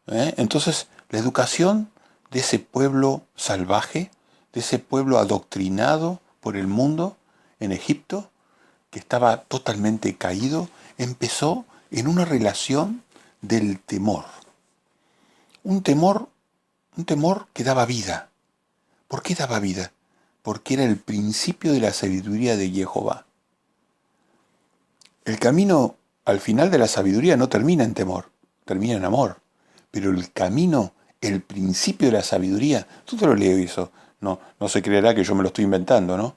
Entonces, la educación de ese pueblo salvaje, de ese pueblo adoctrinado por el mundo en Egipto, que estaba totalmente caído, empezó en una relación del temor. Un temor que daba vida. ¿Por qué daba vida? Porque era el principio de la sabiduría de Jehová. El camino al final de la sabiduría no termina en temor, termina en amor. Pero el camino, el principio de la sabiduría, tú te lo leo eso, no se creerá que yo me lo estoy inventando, ¿no?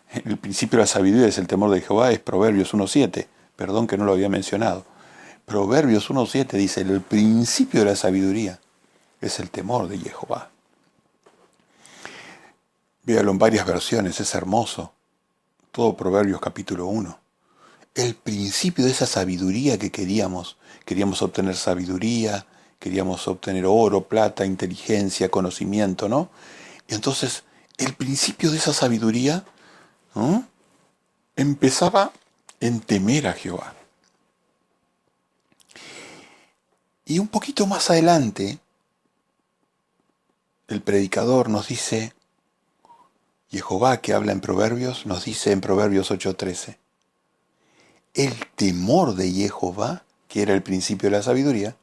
El principio de la sabiduría es el temor de Jehová, es Proverbios 1.7, perdón que no lo había mencionado. Proverbios 1.7 dice, el principio de la sabiduría es el temor de Jehová. Véalo en varias versiones, es hermoso. Todo Proverbios capítulo 1. El principio de esa sabiduría que queríamos obtener sabiduría, queríamos obtener oro, plata, inteligencia, conocimiento, ¿no? Y entonces, el principio de esa sabiduría, ¿no?, empezaba en temer a Jehová. Y un poquito más adelante, el predicador nos dice, Jehová que habla en Proverbios, nos dice en Proverbios 8.13, el temor de Jehová, que era el principio de la sabiduría,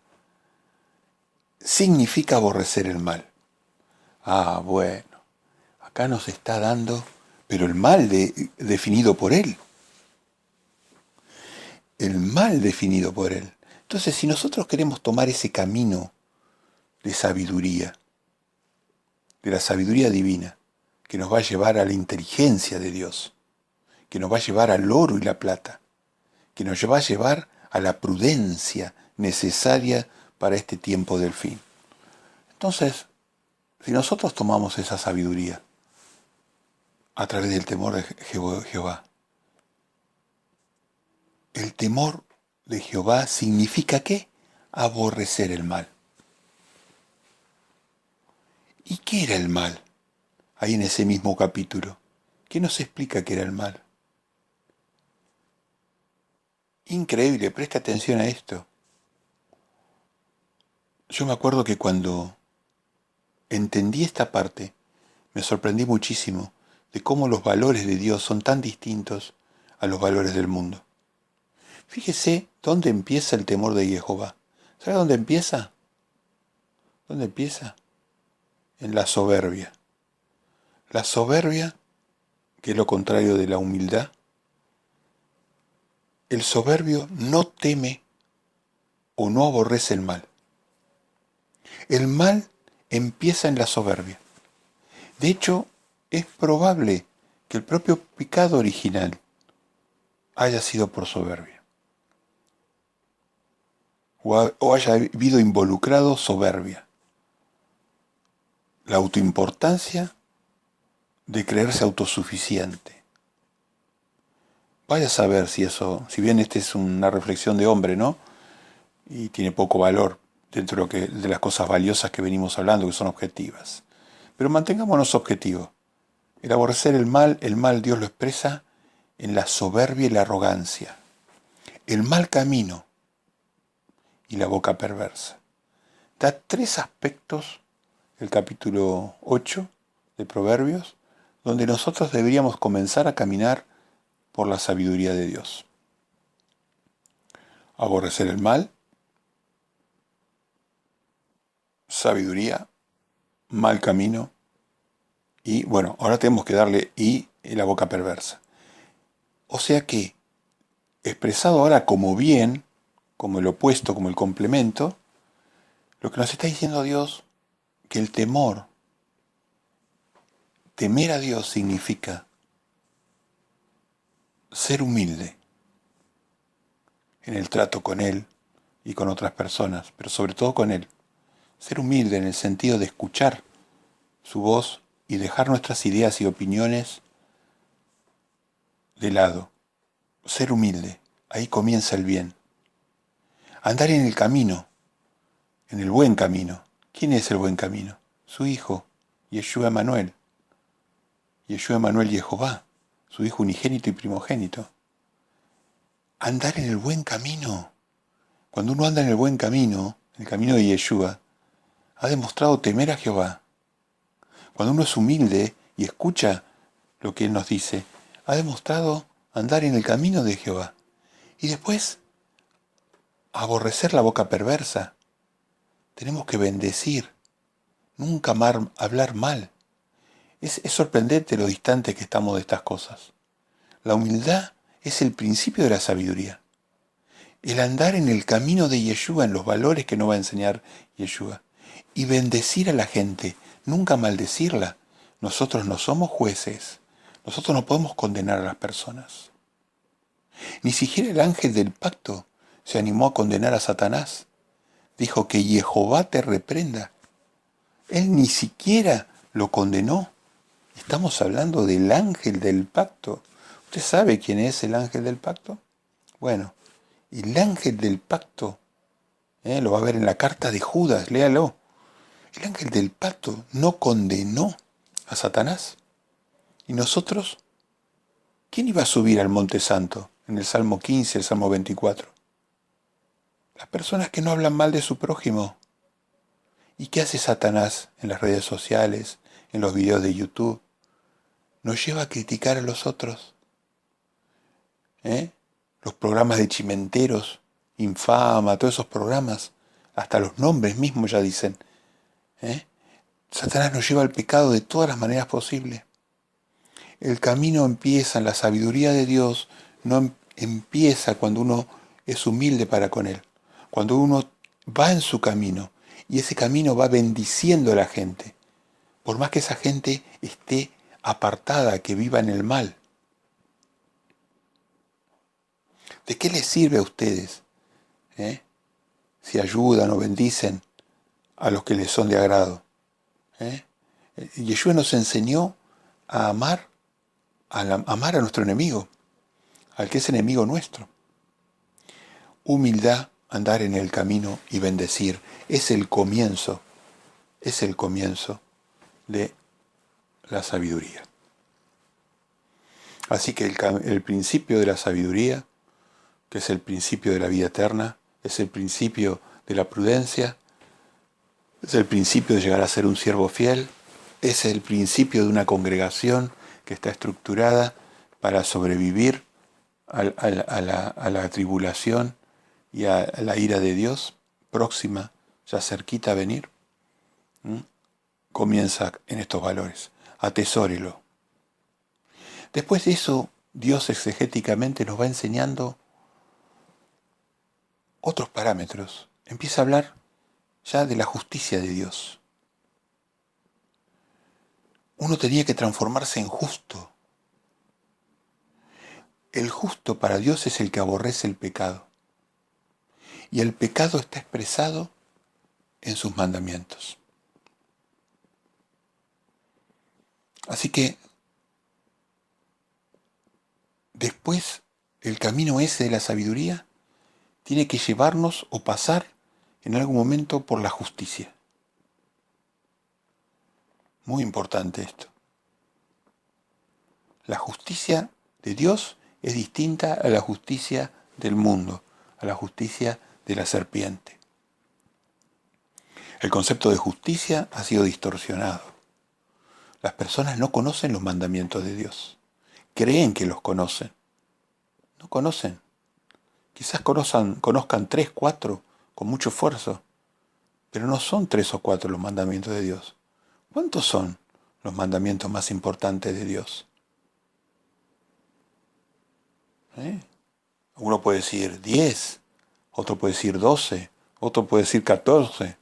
significa aborrecer el mal. Ah, bueno, acá nos está dando, pero el mal definido por él. El mal definido por él. Entonces, si nosotros queremos tomar ese camino de sabiduría, de la sabiduría divina, que nos va a llevar a la inteligencia de Dios, que nos va a llevar al oro y la plata, que nos va a llevar a la prudencia necesaria para este tiempo del fin. Entonces, si nosotros tomamos esa sabiduría a través del temor de Jehová, el temor de Jehová significa ¿qué? Aborrecer el mal. ¿Y qué era el mal? Ahí en ese mismo capítulo. ¿Qué nos explica qué era el mal? Increíble, presta atención a esto. Yo me acuerdo que cuando entendí esta parte, me sorprendí muchísimo de cómo los valores de Dios son tan distintos a los valores del mundo. Fíjese dónde empieza el temor de Jehová. ¿Sabe dónde empieza? ¿Dónde empieza? En la soberbia. La soberbia, que es lo contrario de la humildad, el soberbio no teme o no aborrece el mal. El mal empieza en la soberbia. De hecho, es probable que el propio pecado original haya sido por soberbia. O haya habido involucrado soberbia. La autoimportancia de creerse autosuficiente. Vaya a saber si eso, si bien esta es una reflexión de hombre, ¿no? Y tiene poco valor dentro de las cosas valiosas que venimos hablando, que son objetivas. Pero mantengámonos objetivos. El aborrecer el mal Dios lo expresa en la soberbia y la arrogancia. El mal camino y la boca perversa. Da tres aspectos el capítulo 8 de Proverbios, donde nosotros deberíamos comenzar a caminar por la sabiduría de Dios. Aborrecer el mal, sabiduría, mal camino, y bueno, ahora tenemos que darle y la boca perversa. O sea que, expresado ahora como bien, como el opuesto, como el complemento, lo que nos está diciendo Dios, que el temor, temer a Dios significa ser humilde en el trato con Él y con otras personas, pero sobre todo con Él. Ser humilde en el sentido de escuchar su voz y dejar nuestras ideas y opiniones de lado. Ser humilde, ahí comienza el bien. Andar en el camino, en el buen camino. ¿Quién es el buen camino? Su Hijo, Yeshua Emanuel Jehová, su Hijo unigénito y primogénito. andar en el buen camino. Cuando uno anda en el buen camino, en el camino de Yeshua, ha demostrado temer a Jehová. Cuando uno es humilde y escucha lo que Él nos dice, ha demostrado andar en el camino de Jehová. Y después, aborrecer la boca perversa. Tenemos que bendecir, nunca hablar mal. Es sorprendente lo distante que estamos de estas cosas. La humildad es el principio de la sabiduría. El andar en el camino de Yeshua, en los valores que nos va a enseñar Yeshua. Y bendecir a la gente, nunca maldecirla. Nosotros no somos jueces. Nosotros no podemos condenar a las personas. Ni siquiera el ángel del pacto se animó a condenar a Satanás. Dijo que Jehová te reprenda. Él ni siquiera lo condenó. Estamos hablando del ángel del pacto. ¿Usted sabe quién es el ángel del pacto? Bueno, el ángel del pacto, lo va a ver en la carta de Judas, léalo. El ángel del pacto no condenó a Satanás. ¿Y nosotros? ¿Quién iba a subir al Monte Santo? En el Salmo 15, el Salmo 24. Las personas que no hablan mal de su prójimo. ¿Y qué hace Satanás en las redes sociales, en los videos de YouTube? Nos lleva a criticar a los otros. Los programas de chimenteros, Infama, todos esos programas, hasta los nombres mismos ya dicen. Satanás nos lleva al pecado de todas las maneras posibles. El camino empieza en la sabiduría de Dios, no empieza cuando uno es humilde para con Él. Cuando uno va en su camino y ese camino va bendiciendo a la gente, por más que esa gente esté apartada, que viva en el mal. ¿De qué les sirve a ustedes si ayudan o bendicen a los que les son de agrado? Yeshua nos enseñó a amar a nuestro enemigo, al que es enemigo nuestro. Humildad, andar en el camino y bendecir, es el comienzo de la sabiduría. Así que el principio de la sabiduría, que es el principio de la vida eterna, es el principio de la prudencia, es el principio de llegar a ser un siervo fiel, es el principio de una congregación que está estructurada para sobrevivir a la tribulación y a la ira de Dios próxima, ya cerquita a venir. Comienza en estos valores. Atesórelo. Después de eso, Dios exegéticamente nos va enseñando otros parámetros. Empieza a hablar ya de la justicia de Dios. Uno tenía que transformarse en justo. El justo para Dios es el que aborrece el pecado. Y el pecado está expresado en sus mandamientos. Así que después el camino ese de la sabiduría tiene que llevarnos o pasar en algún momento por la justicia. Muy importante esto. La justicia de Dios es distinta a la justicia del mundo, a la justicia de la serpiente. El concepto de justicia ha sido distorsionado. Las personas no conocen los mandamientos de Dios. Creen que los conocen. No conocen. Quizás conozcan 3, 4 con mucho esfuerzo, pero no son 3 o 4 los mandamientos de Dios. ¿Cuántos son los mandamientos más importantes de Dios? Uno puede decir 10, otro puede decir 12, otro puede decir 14,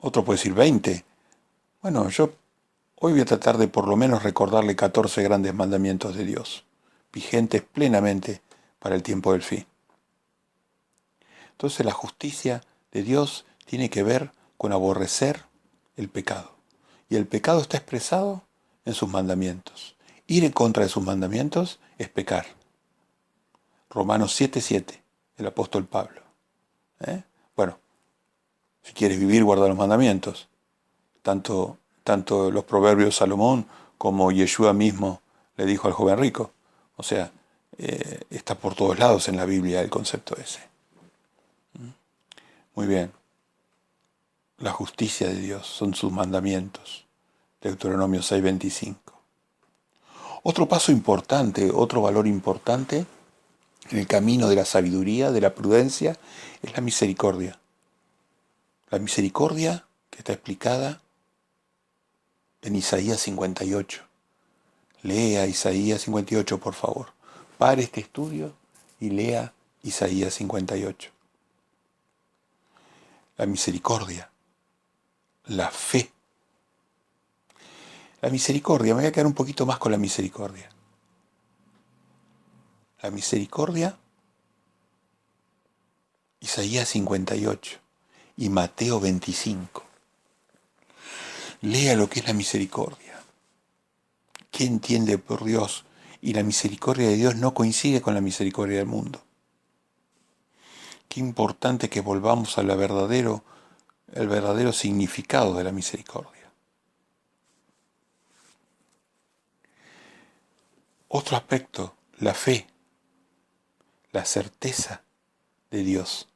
otro puede decir 20. Bueno, yo hoy voy a tratar de por lo menos recordarle 14 grandes mandamientos de Dios, vigentes plenamente para el tiempo del fin. Entonces la justicia de Dios tiene que ver con aborrecer el pecado. Y el pecado está expresado en sus mandamientos. Ir en contra de sus mandamientos es pecar. Romanos 7:7, el apóstol Pablo. Bueno, si quieres vivir, guarda los mandamientos. Tanto los proverbios de Salomón como Yeshua mismo le dijo al joven rico. O sea, está por todos lados en la Biblia el concepto ese. Muy bien. La justicia de Dios son sus mandamientos. Deuteronomio 6:25. Otro paso importante, otro valor importante en el camino de la sabiduría, de la prudencia, es la misericordia. La misericordia que está explicada en Isaías 58. Lea Isaías 58, por favor. Pare este estudio y lea Isaías 58. La misericordia, la fe. La misericordia, me voy a quedar un poquito más con la misericordia. La misericordia, Isaías 58 y Mateo 25. Lea lo que es la misericordia. ¿Qué entiende por Dios? Y la misericordia de Dios no coincide con la misericordia del mundo. Qué importante que volvamos al verdadero significado de la misericordia. Otro aspecto, la fe, la certeza de Dios,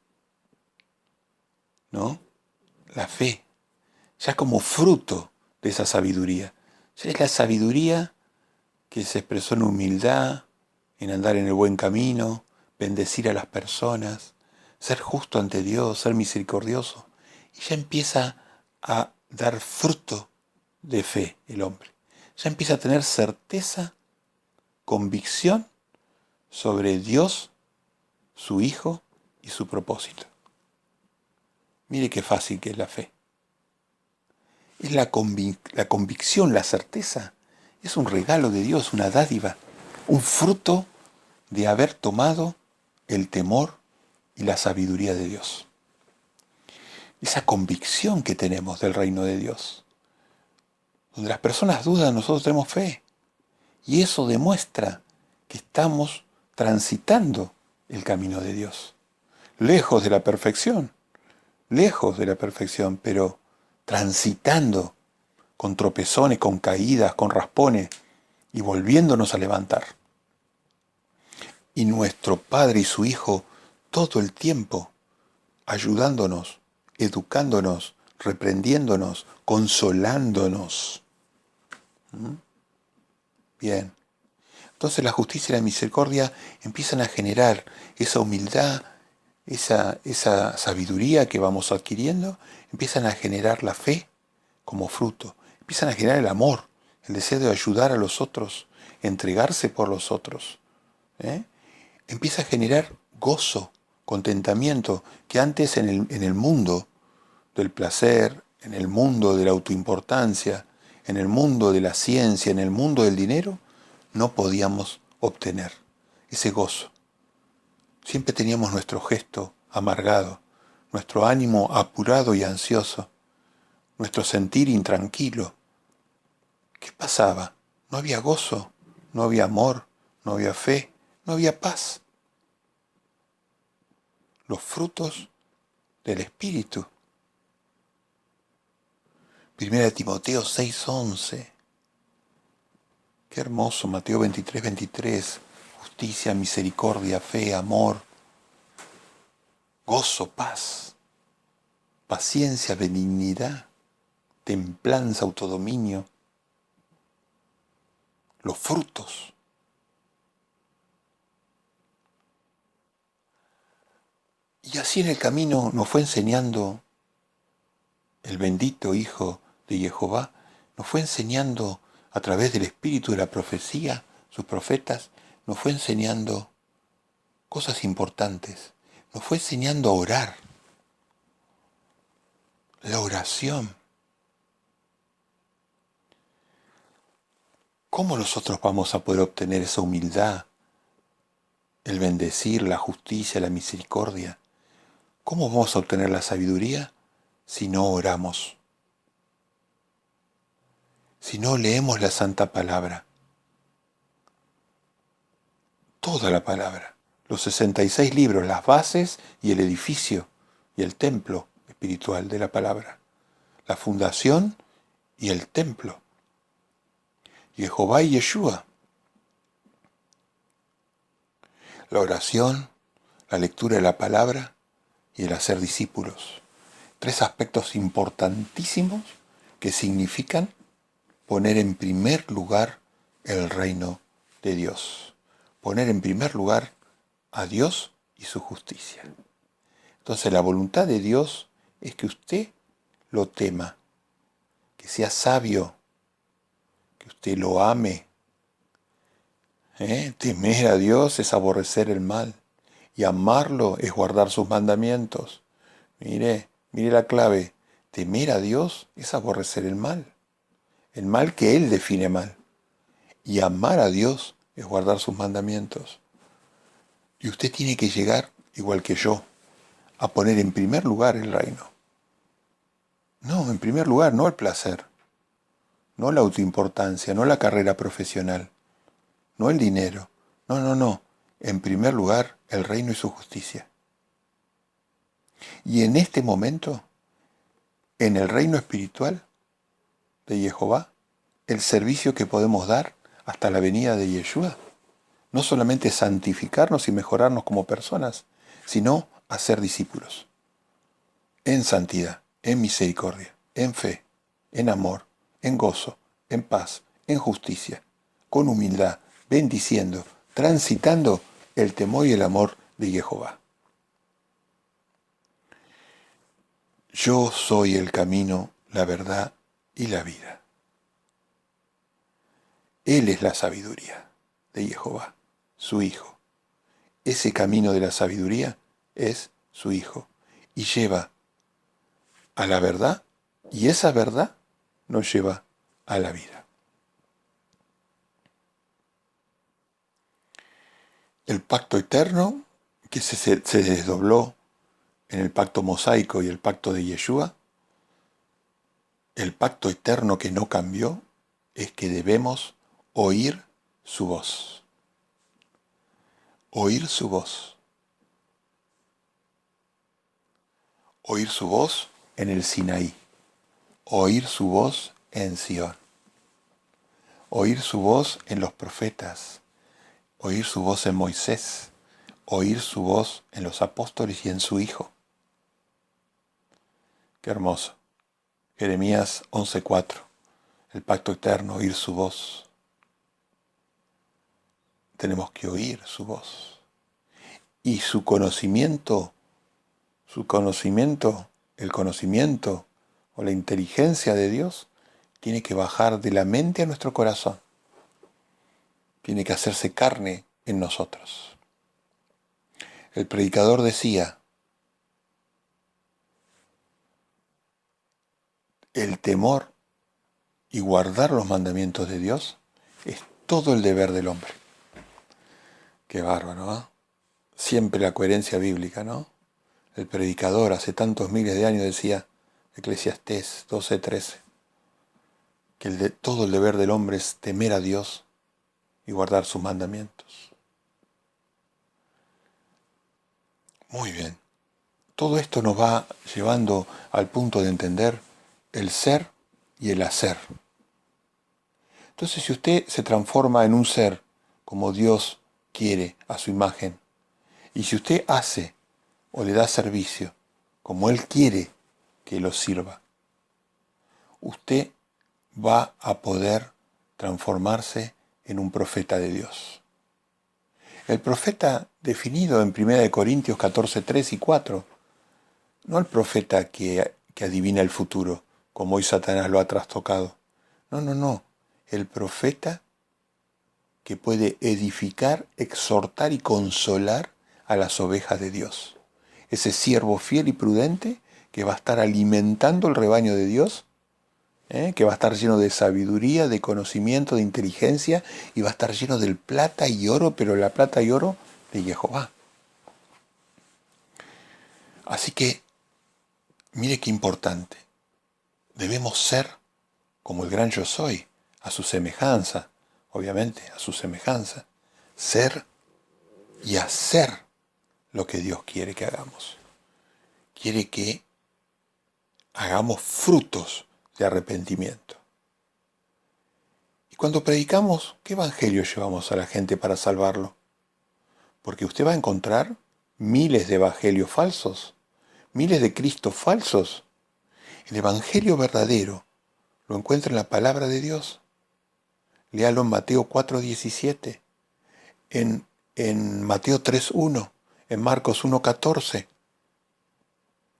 ¿no? La fe, ya como fruto de esa sabiduría. Ya es la sabiduría que se expresó en humildad, en andar en el buen camino, bendecir a las personas, ser justo ante Dios, ser misericordioso. Y ya empieza a dar fruto de fe el hombre. Ya empieza a tener certeza, convicción sobre Dios, su Hijo y su propósito. Mire qué fácil que es la fe. Es la convicción, la certeza. Es un regalo de Dios, una dádiva, un fruto de haber tomado el temor y la sabiduría de Dios. Esa convicción que tenemos del reino de Dios. Donde las personas dudan, nosotros tenemos fe. Y eso demuestra que estamos transitando el camino de Dios. Lejos de la perfección, pero transitando con tropezones, con caídas, con raspones y volviéndonos a levantar. Y nuestro Padre y su Hijo todo el tiempo ayudándonos, educándonos, reprendiéndonos, consolándonos. Bien. Entonces la justicia y la misericordia empiezan a generar esa humildad, esa sabiduría que vamos adquiriendo, empiezan a generar la fe como fruto, empiezan a generar el amor, el deseo de ayudar a los otros, entregarse por los otros. Empieza a generar gozo, contentamiento, que antes en el mundo del placer, en el mundo de la autoimportancia, en el mundo de la ciencia, en el mundo del dinero, no podíamos obtener ese gozo. Siempre teníamos nuestro gesto amargado, nuestro ánimo apurado y ansioso, nuestro sentir intranquilo. ¿Qué pasaba? No había gozo, no había amor, no había fe, no había paz. Los frutos del Espíritu. 1 Timoteo 6:11. Qué hermoso, Mateo 23:23. Justicia, misericordia, fe, amor, gozo, paz, paciencia, benignidad, templanza, autodominio. Los frutos. Y así en el camino nos fue enseñando el bendito Hijo de Jehová, nos fue enseñando a través del espíritu de la profecía, sus profetas, nos fue enseñando cosas importantes, nos fue enseñando a orar, la oración. ¿Cómo nosotros vamos a poder obtener esa humildad, el bendecir, la justicia, la misericordia? ¿Cómo vamos a obtener la sabiduría si no oramos? Si no leemos la Santa Palabra. Toda la palabra. Los 66 libros, las bases y el edificio y el templo espiritual de la palabra. La fundación y el templo. Jehová y Yeshua. la oración, la lectura de la palabra y el hacer discípulos. 3 aspectos importantísimos que significan poner en primer lugar el reino de Dios. Poner en primer lugar a Dios y su justicia. Entonces la voluntad de Dios es que usted lo tema, que sea sabio, que usted lo ame. Temer a Dios es aborrecer el mal y amarlo es guardar sus mandamientos. Mire la clave. Temer a Dios es aborrecer el mal que Él define mal. Y amar a Dios es guardar sus mandamientos. Y usted tiene que llegar, igual que yo, a poner en primer lugar el reino. No, en primer lugar, no el placer, no la autoimportancia, no la carrera profesional, no el dinero. No. En primer lugar, el reino y su justicia. Y en este momento, en el reino espiritual de Jehová, el servicio que podemos dar hasta la venida de Yeshua, no solamente santificarnos y mejorarnos como personas, sino hacer discípulos. En santidad, en misericordia, en fe, en amor, en gozo, en paz, en justicia, con humildad, bendiciendo, transitando el temor y el amor de Jehová. Yo soy el camino, la verdad y la vida. Él es la sabiduría de Jehová, su Hijo. Ese camino de la sabiduría es su Hijo y lleva a la verdad, y esa verdad nos lleva a la vida. El pacto eterno que se desdobló en el pacto mosaico y el pacto de Yeshua, el pacto eterno que no cambió, es que debemos oír su voz. Oír su voz. Oír su voz en el Sinaí. Oír su voz en Sion. Oír su voz en los profetas. Oír su voz en Moisés. Oír su voz en los apóstoles y en su Hijo. Qué hermoso. Jeremías 11:4. El pacto eterno, oír su voz. Tenemos que oír su voz. Y su conocimiento, el conocimiento o la inteligencia de Dios tiene que bajar de la mente a nuestro corazón. Tiene que hacerse carne en nosotros. El predicador decía, el temor y guardar los mandamientos de Dios es todo el deber del hombre. Qué bárbaro, ¿no? Siempre la coherencia bíblica, ¿no? El predicador hace tantos miles de años decía, Eclesiastés 12:13, que todo el deber del hombre es temer a Dios y guardar sus mandamientos. Muy bien. Todo esto nos va llevando al punto de entender el ser y el hacer. Entonces, si usted se transforma en un ser como Dios quiere a su imagen, y si usted hace o le da servicio como Él quiere que lo sirva, usted va a poder transformarse en un profeta de Dios. El profeta definido en 1 Corintios 14:3 y 4, no el profeta que adivina el futuro, como hoy Satanás lo ha trastocado. No. El profeta que puede edificar, exhortar y consolar a las ovejas de Dios. Ese siervo fiel y prudente que va a estar alimentando el rebaño de Dios, que va a estar lleno de sabiduría, de conocimiento, de inteligencia, y va a estar lleno del plata y oro, pero la plata y oro de Jehová. Así que, mire qué importante. Debemos ser como el gran yo soy, a su semejanza, obviamente, a su semejanza. Ser y hacer lo que Dios quiere que hagamos. Quiere que hagamos frutos de arrepentimiento. Y cuando predicamos, ¿qué evangelio llevamos a la gente para salvarlo? Porque usted va a encontrar miles de evangelios falsos, miles de Cristos falsos. El evangelio verdadero lo encuentra en la palabra de Dios. Léalo en Mateo 4:17, en Mateo 3:1, en Marcos 1:14,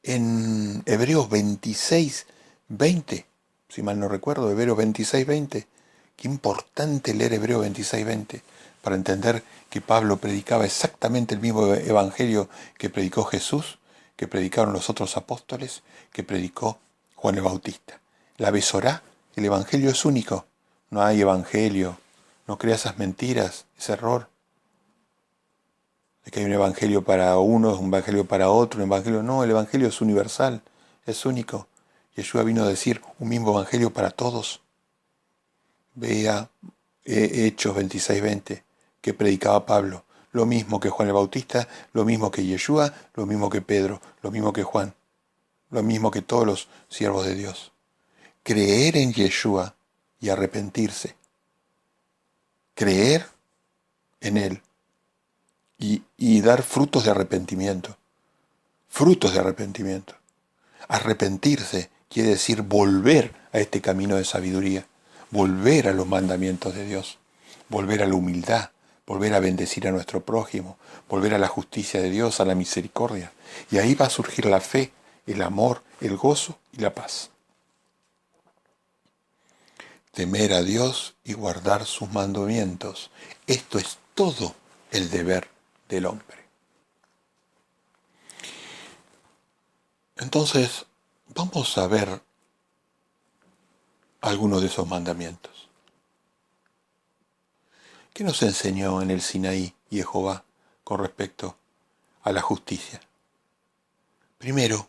en Hebreos 26:20, si mal no recuerdo, Hebreos 26:20. Qué importante leer Hebreos 26:20 para entender que Pablo predicaba exactamente el mismo evangelio que predicó Jesús, que predicaron los otros apóstoles, que predicó Juan el Bautista. La Besorá, el evangelio es único. No hay evangelio. No crea esas mentiras, ese error. De que hay un evangelio para uno, un evangelio para otro, un evangelio. No, el evangelio es universal, es único. Yeshua vino a decir un mismo evangelio para todos. Vea Hechos 26:20, que predicaba Pablo. Lo mismo que Juan el Bautista, lo mismo que Yeshua, lo mismo que Pedro, lo mismo que Juan, lo mismo que todos los siervos de Dios. Creer en Yeshua y arrepentirse. Creer en Él y dar frutos de arrepentimiento. Frutos de arrepentimiento. Arrepentirse quiere decir volver a este camino de sabiduría, volver a los mandamientos de Dios, volver a la humildad, volver a bendecir a nuestro prójimo, volver a la justicia de Dios, a la misericordia. Y ahí va a surgir la fe, el amor, el gozo y la paz. Temer a Dios y guardar sus mandamientos. Esto es todo el deber del hombre. Entonces, vamos a ver algunos de esos mandamientos. ¿Qué nos enseñó en el Sinaí Jehová con respecto a la justicia? Primero,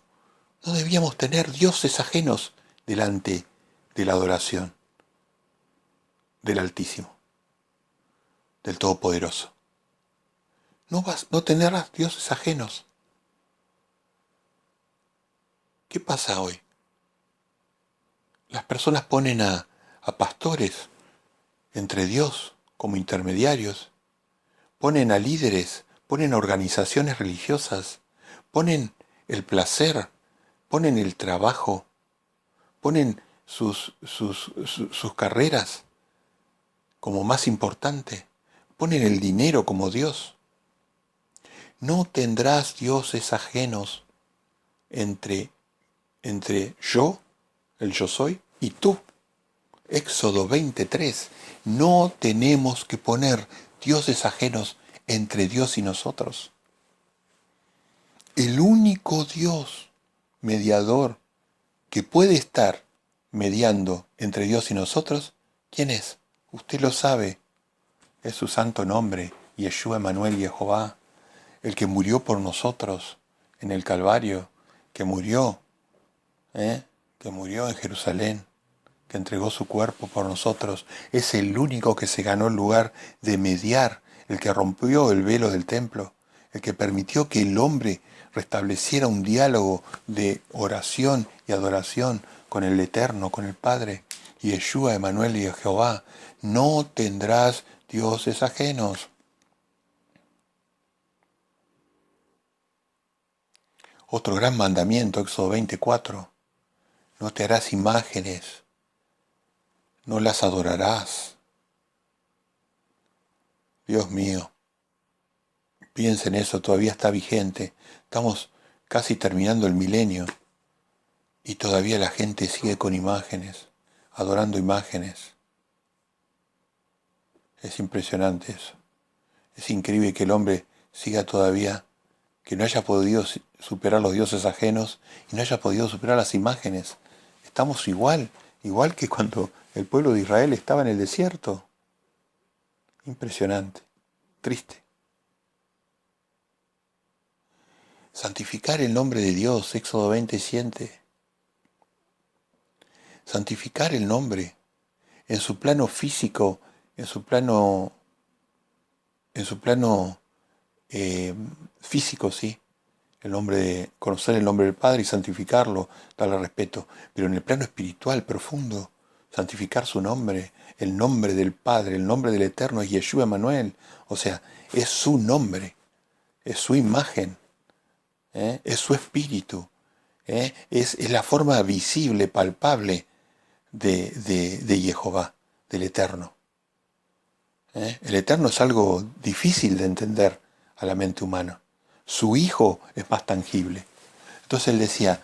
no debíamos tener dioses ajenos delante de la adoración del Altísimo, del Todopoderoso. No tener dioses ajenos. ¿Qué pasa hoy? Las personas ponen a pastores entre Dios como intermediarios, ponen a líderes, ponen a organizaciones religiosas, ponen el placer, ponen el trabajo, ponen sus carreras como más importante, ponen el dinero como Dios. No tendrás dioses ajenos entre yo, el yo soy, y tú. Éxodo 23. No tenemos que poner dioses ajenos entre Dios y nosotros. El único Dios mediador que puede estar mediando entre Dios y nosotros, ¿quién es? Usted lo sabe. Es su santo nombre, Yeshua Emanuel Jehová, el que murió por nosotros en el Calvario, que murió en Jerusalén, que entregó su cuerpo por nosotros. Es el único que se ganó el lugar de mediar, el que rompió el velo del templo, el que permitió que el hombre restableciera un diálogo de oración y adoración con el Eterno, con el Padre. Yeshua Emanuel y Jehová, no tendrás dioses ajenos. Otro gran mandamiento, Éxodo 24. No te harás imágenes, no las adorarás. Dios mío, piensa en eso, todavía está vigente. Estamos casi terminando el milenio y todavía la gente sigue con imágenes, adorando imágenes. Es impresionante eso. Es increíble que el hombre siga todavía, que no haya podido superar los dioses ajenos y no haya podido superar las imágenes. Estamos igual que cuando el pueblo de Israel estaba en el desierto. Impresionante, triste. Santificar el nombre de Dios, Éxodo 27. Santificar el nombre en su plano físico, en su plano físico, sí. Conocer el nombre del Padre y santificarlo, darle respeto. Pero en el plano espiritual profundo, santificar su nombre, el nombre del Padre, el nombre del Eterno es Yeshua Emanuel. O sea, es su nombre. es su imagen, es su espíritu, es la forma visible, palpable de Jehová, del Eterno. El Eterno es algo difícil de entender a la mente humana. Su Hijo es más tangible. Entonces él decía,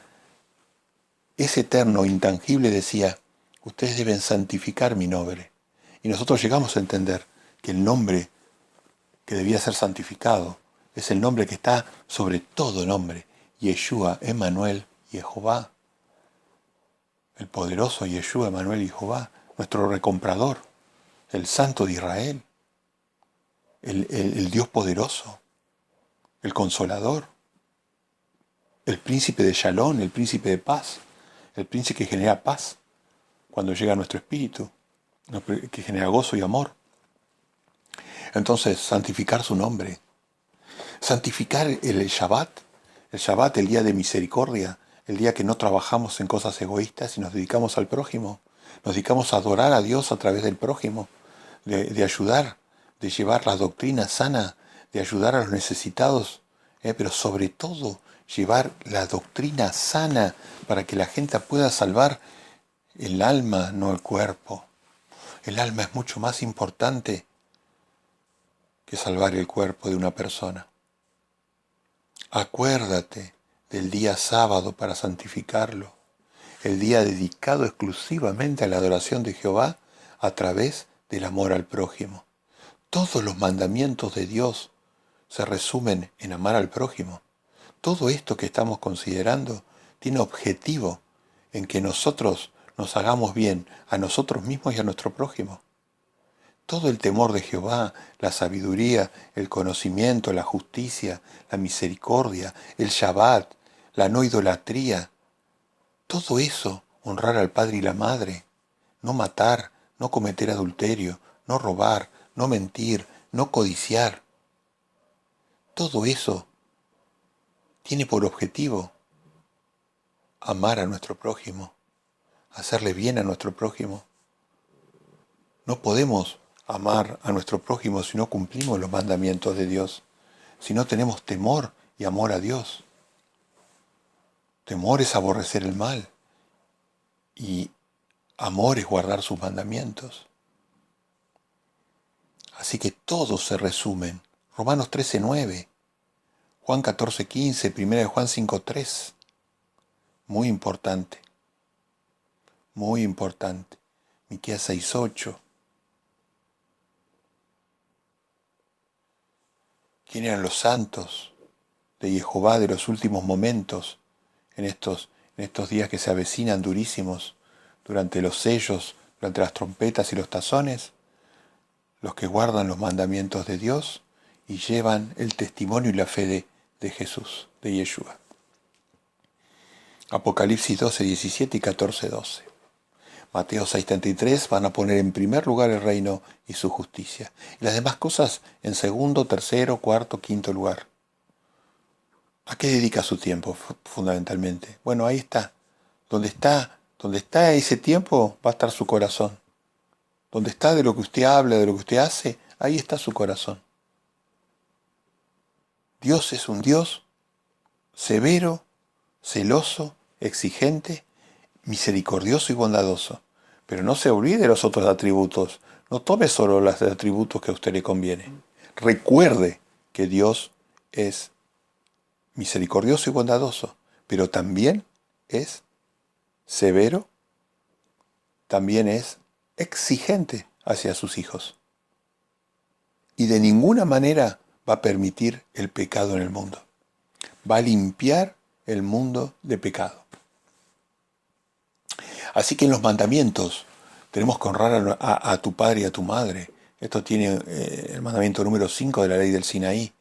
ese Eterno, intangible, decía, ustedes deben santificar mi nombre. Y nosotros llegamos a entender que el nombre que debía ser santificado es el nombre que está sobre todo nombre. Yeshua, Emmanuel, Jehová. El poderoso Yeshua, Emmanuel y Jehová. Nuestro recomprador. El Santo de Israel. El Dios poderoso. El Consolador. El príncipe de Shalom, el príncipe de paz. El príncipe que genera paz cuando llega a nuestro espíritu. Que genera gozo y amor. Entonces, santificar su nombre. Santificar el Shabbat, el día de misericordia, el día que no trabajamos en cosas egoístas y nos dedicamos al prójimo. Nos dedicamos a adorar a Dios a través del prójimo, de ayudar, de llevar la doctrina sana, de ayudar a los necesitados, pero sobre todo llevar la doctrina sana para que la gente pueda salvar el alma, no el cuerpo. El alma es mucho más importante que salvar el cuerpo de una persona. Acuérdate del día sábado para santificarlo, el día dedicado exclusivamente a la adoración de Jehová a través del amor al prójimo. Todos los mandamientos de Dios se resumen en amar al prójimo. Todo esto que estamos considerando tiene objetivo en que nosotros nos hagamos bien a nosotros mismos y a nuestro prójimo. Todo el temor de Jehová, la sabiduría, el conocimiento, la justicia, la misericordia, el Shabbat, la no idolatría, todo eso, honrar al padre y la madre, no matar, no cometer adulterio, no robar, no mentir, no codiciar, todo eso tiene por objetivo amar a nuestro prójimo, hacerle bien a nuestro prójimo. No podemos amar a nuestro prójimo si no cumplimos los mandamientos de Dios, si no tenemos temor y amor a Dios. Temor es aborrecer el mal y amor es guardar sus mandamientos. Así que todos se resumen. Romanos 13:9, Juan 14:15, 1 de Juan 5:3. Muy importante. Muy importante. Miqueas 6:8. ¿Quién eran los santos de Jehová de los últimos momentos en estos días que se avecinan durísimos durante los sellos, durante las trompetas y los tazones? Los que guardan los mandamientos de Dios y llevan el testimonio y la fe de Jesús, de Yeshua. Apocalipsis 12:17 y 14:12. Mateo 6:33 van a poner en primer lugar el reino y su justicia. Y las demás cosas en segundo, tercero, cuarto, quinto lugar. ¿A qué dedica su tiempo fundamentalmente? Bueno, ahí está. Donde está ese tiempo va a estar su corazón. Donde está de lo que usted habla, de lo que usted hace, ahí está su corazón. Dios es un Dios severo, celoso, exigente, misericordioso y bondadoso. Pero no se olvide de los otros atributos. No tome solo los atributos que a usted le conviene. Recuerde que Dios es misericordioso y bondadoso, pero también es severo, también es exigente hacia sus hijos. Y de ninguna manera va a permitir el pecado en el mundo. Va a limpiar el mundo de pecado. Así que en los mandamientos tenemos que honrar a tu padre y a tu madre. Esto tiene el mandamiento número 5 de la ley del Sinaí.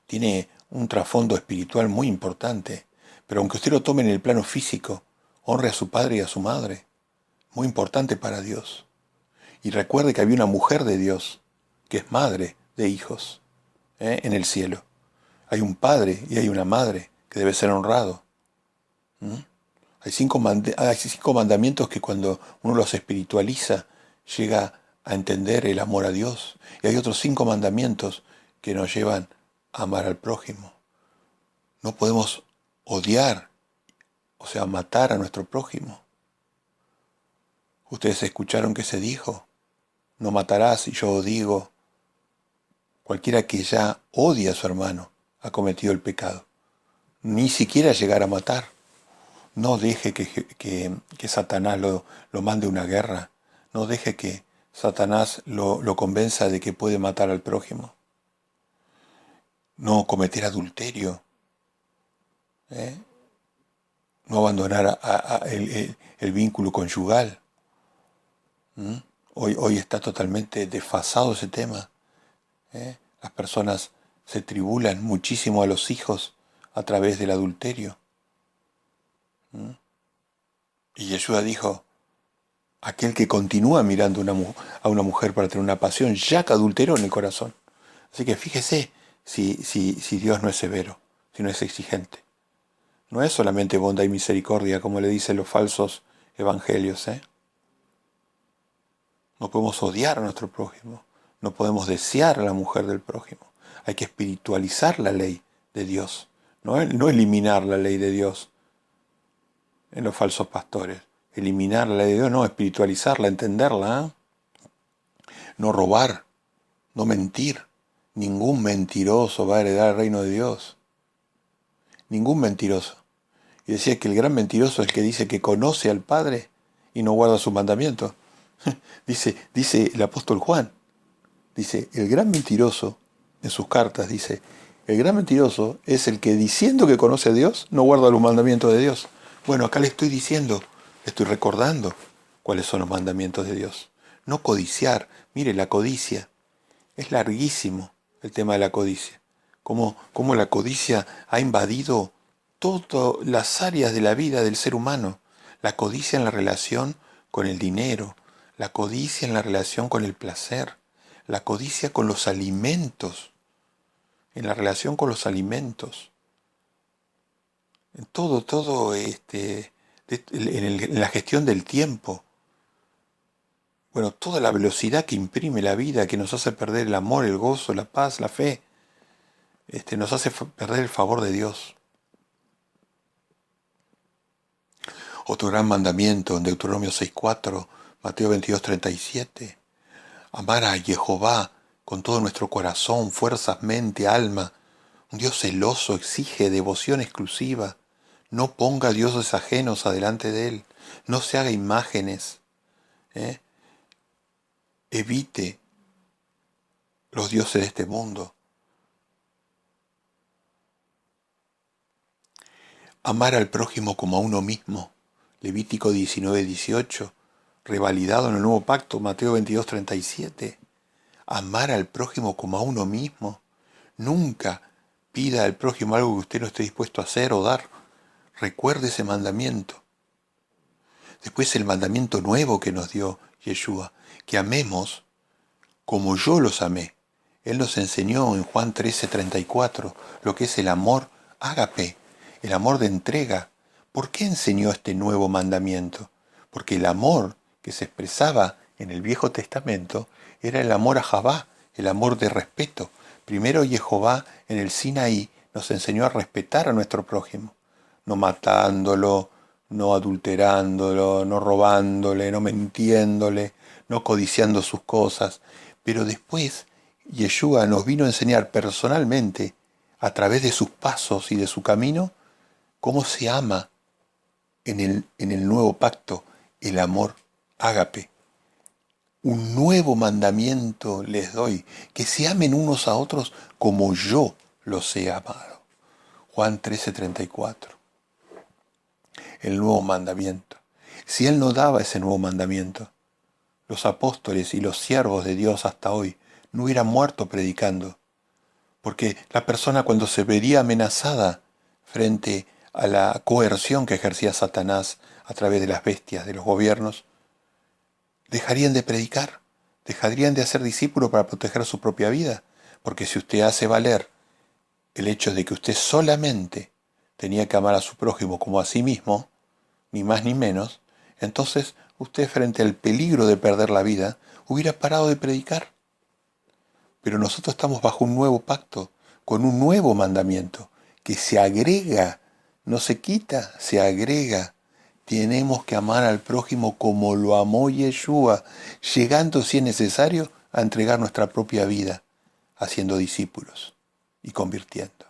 Tiene un trasfondo espiritual muy importante. Pero aunque usted lo tome en el plano físico, honre a su padre y a su madre. Muy importante para Dios. Y recuerde que había una mujer de Dios, que es madre de hijos, en el cielo. Hay un padre y hay una madre que debe ser honrado. Hay cinco mandamientos que cuando uno los espiritualiza llega a entender el amor a Dios. Y hay otros 5 mandamientos que nos llevan a amar al prójimo. No podemos odiar, o sea, matar a nuestro prójimo. Ustedes escucharon que se dijo, no matarás, y yo digo, cualquiera que ya odia a su hermano ha cometido el pecado. Ni siquiera llegar a matar. No deje que Satanás lo mande a una guerra. No deje que Satanás lo convenza de que puede matar al prójimo. No cometer adulterio. No abandonar el vínculo conyugal. Hoy está totalmente desfasado ese tema. Las personas se tribulan muchísimo a los hijos a través del adulterio. Y Yeshua dijo, aquel que continúa mirando a una mujer para tener una pasión, ya que adulteró en el corazón. Así que fíjese si Dios no es severo, si no es exigente. No es solamente bondad y misericordia, como le dicen los falsos evangelios. No podemos odiar a nuestro prójimo, no podemos desear a la mujer del prójimo. Hay que espiritualizar la ley de Dios, no eliminar la ley de Dios en los falsos pastores. Eliminar la ley de Dios, no, espiritualizarla, entenderla. No robar, no mentir. Ningún mentiroso va a heredar el reino de Dios. Ningún mentiroso. Y decía que el gran mentiroso es el que dice que conoce al Padre y no guarda sus mandamientos. dice el apóstol Juan, dice, el gran mentiroso, en sus cartas dice, el gran mentiroso es el que diciendo que conoce a Dios, no guarda los mandamientos de Dios. Bueno, acá le estoy diciendo, le estoy recordando cuáles son los mandamientos de Dios. No codiciar. Mire, la codicia, es larguísimo el tema de la codicia. Cómo la codicia ha invadido todas las áreas de la vida del ser humano. La codicia en la relación con el dinero, la codicia en la relación con el placer, la codicia con los alimentos, en la relación con los alimentos, en todo en la gestión del tiempo. Bueno, toda la velocidad que imprime la vida, que nos hace perder el amor, el gozo, la paz, la fe, nos hace perder el favor de Dios. Otro gran mandamiento en Deuteronomio 6:4, Mateo 22:37. Amar a Jehová con todo nuestro corazón, fuerzas, mente, alma. Un Dios celoso exige devoción exclusiva. No ponga dioses ajenos adelante de Él. No se haga imágenes. Evite los dioses de este mundo. Amar al prójimo como a uno mismo. Levítico 19:18. Revalidado en el Nuevo Pacto, Mateo 22:37. Amar al prójimo como a uno mismo. Nunca pida al prójimo algo que usted no esté dispuesto a hacer o dar. Recuerde ese mandamiento. Después el mandamiento nuevo que nos dio Yeshua, que amemos como yo los amé. Él nos enseñó en Juan 13:34 lo que es el amor ágape, el amor de entrega. ¿Por qué enseñó este nuevo mandamiento? Porque el amor que se expresaba en el Viejo Testamento era el amor a Javá, el amor de respeto. Primero Jehová en el Sinaí nos enseñó a respetar a nuestro prójimo, no matándolo, no adulterándolo, no robándole, no mintiéndole, no codiciando sus cosas. Pero después Yeshua nos vino a enseñar personalmente, a través de sus pasos y de su camino, cómo se ama en el nuevo pacto, el amor ágape. Un nuevo mandamiento les doy, que se amen unos a otros como yo los he amado. Juan 13:34. El nuevo mandamiento. Si Él no daba ese nuevo mandamiento, los apóstoles y los siervos de Dios hasta hoy no hubieran muerto predicando. Porque la persona, cuando se vería amenazada frente a la coerción que ejercía Satanás a través de las bestias, de los gobiernos, dejarían de predicar, dejarían de hacer discípulos para proteger su propia vida. Porque si usted hace valer el hecho de que usted solamente tenía que amar a su prójimo como a sí mismo, ni más ni menos, entonces usted, frente al peligro de perder la vida, hubiera parado de predicar. Pero nosotros estamos bajo un nuevo pacto, con un nuevo mandamiento, que se agrega, no se quita, se agrega. Tenemos que amar al prójimo como lo amó Yeshua, llegando, si es necesario, a entregar nuestra propia vida, haciendo discípulos y convirtiendo.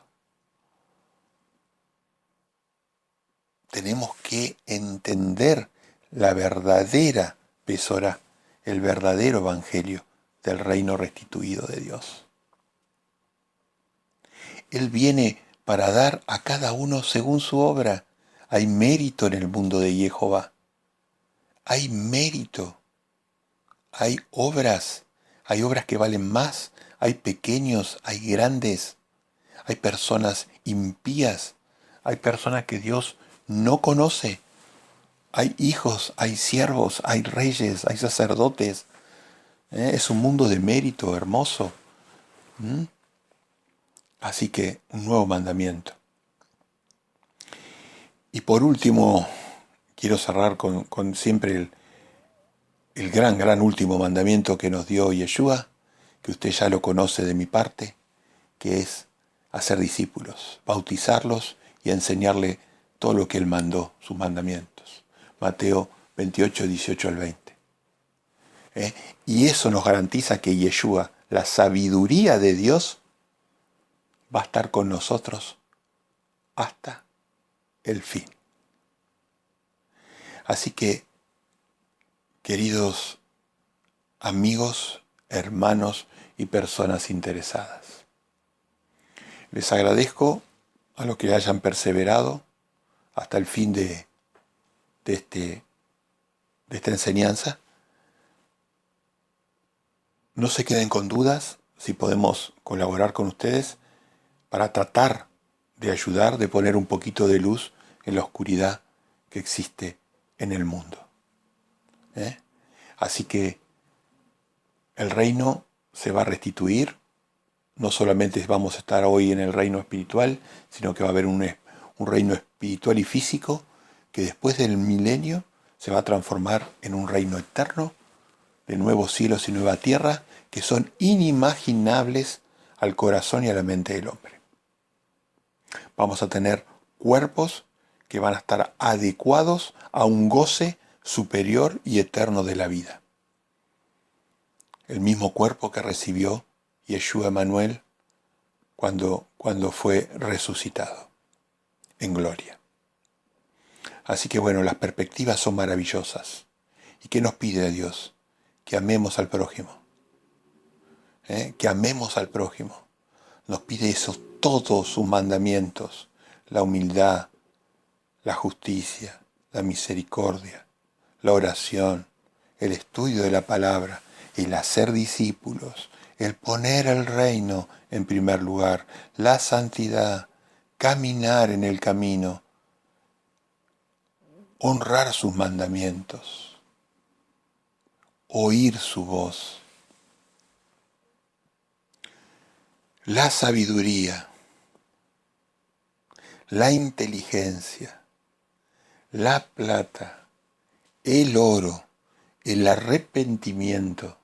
Tenemos que entender la verdadera Besorá, el verdadero evangelio del reino restituido de Dios. Él viene para dar a cada uno según su obra. Hay mérito en el mundo de Jehová. Hay mérito. Hay obras que valen más. Hay pequeños, hay grandes. Hay personas impías. Hay personas que Dios no conoce. Hay hijos, hay siervos, hay reyes, hay sacerdotes. Es un mundo de mérito hermoso. Así que un nuevo mandamiento. Y por último, quiero cerrar con siempre el gran último mandamiento que nos dio Yeshua, que usted ya lo conoce de mi parte, que es hacer discípulos, bautizarlos y enseñarle todo lo que Él mandó, sus mandamientos. Mateo 28, 18 al 20. Y eso nos garantiza que Yeshua, la sabiduría de Dios, va a estar con nosotros hasta el fin. Así que, queridos amigos, hermanos y personas interesadas, les agradezco a los que hayan perseverado hasta el fin de esta enseñanza. No se queden con dudas si podemos colaborar con ustedes para tratar de ayudar, de poner un poquito de luz en la oscuridad que existe en el mundo. Así que el reino se va a restituir. No solamente vamos a estar hoy en el reino espiritual, sino que va a haber un reino espiritual y físico que después del milenio se va a transformar en un reino eterno de nuevos cielos y nueva tierra que son inimaginables al corazón y a la mente del hombre. Vamos a tener cuerpos que van a estar adecuados a un goce superior y eterno de la vida. El mismo cuerpo que recibió Yeshua Emanuel cuando fue resucitado en gloria. Así que bueno, las perspectivas son maravillosas. ¿Y qué nos pide Dios? Que amemos al prójimo. Que amemos al prójimo. Nos pide eso, todos sus mandamientos: la humildad, la justicia, la misericordia, la oración, el estudio de la palabra, el hacer discípulos, el poner el reino en primer lugar, la santidad, caminar en el camino, honrar sus mandamientos, oír su voz, la sabiduría, la inteligencia, la plata, el oro, el arrepentimiento.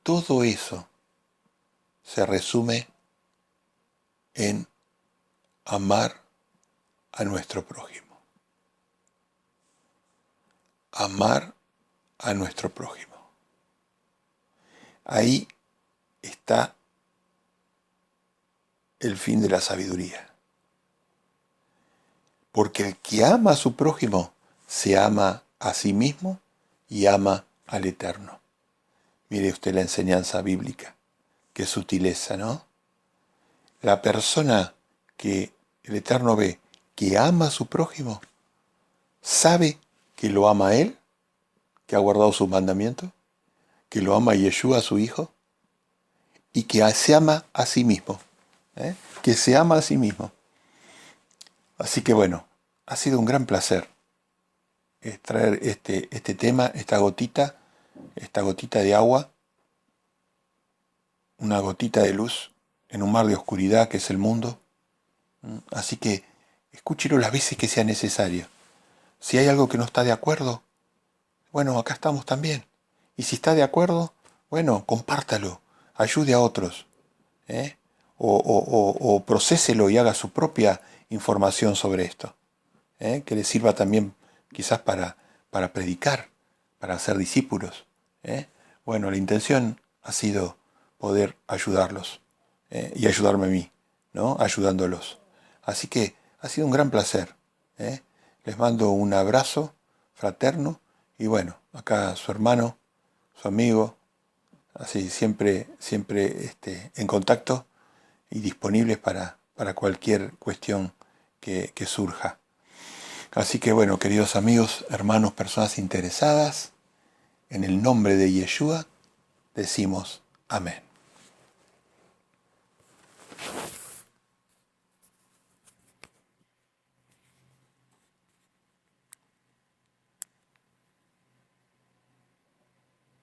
Todo eso se resume en amar a nuestro prójimo. Amar a nuestro prójimo. Ahí está el fin de la sabiduría. Porque el que ama a su prójimo se ama a sí mismo y ama al Eterno. Mire usted la enseñanza bíblica, qué sutileza, ¿no? La persona que el Eterno ve, que ama a su prójimo, sabe que lo ama a él, que ha guardado sus mandamientos, que lo ama a Yeshua, a su Hijo, y que se ama a sí mismo, que se ama a sí mismo. Así que bueno, ha sido un gran placer traer este tema, esta gotita de agua, una gotita de luz en un mar de oscuridad que es el mundo. Así que escúchelo las veces que sea necesario. Si hay algo que no está de acuerdo, bueno, acá estamos también. Y si está de acuerdo, bueno, compártalo, ayude a otros. o procéselo y haga su propia información sobre esto. Que le sirva también quizás para predicar, para hacer discípulos. Bueno, la intención ha sido poder ayudarlos y ayudarme a mí, ¿no? Ayudándolos. Así que ha sido un gran placer. Les mando un abrazo fraterno y bueno, acá su hermano, su amigo, así siempre en contacto y disponibles para cualquier cuestión que surja. Así que bueno, queridos amigos, hermanos, personas interesadas, en el nombre de Yeshua decimos amén.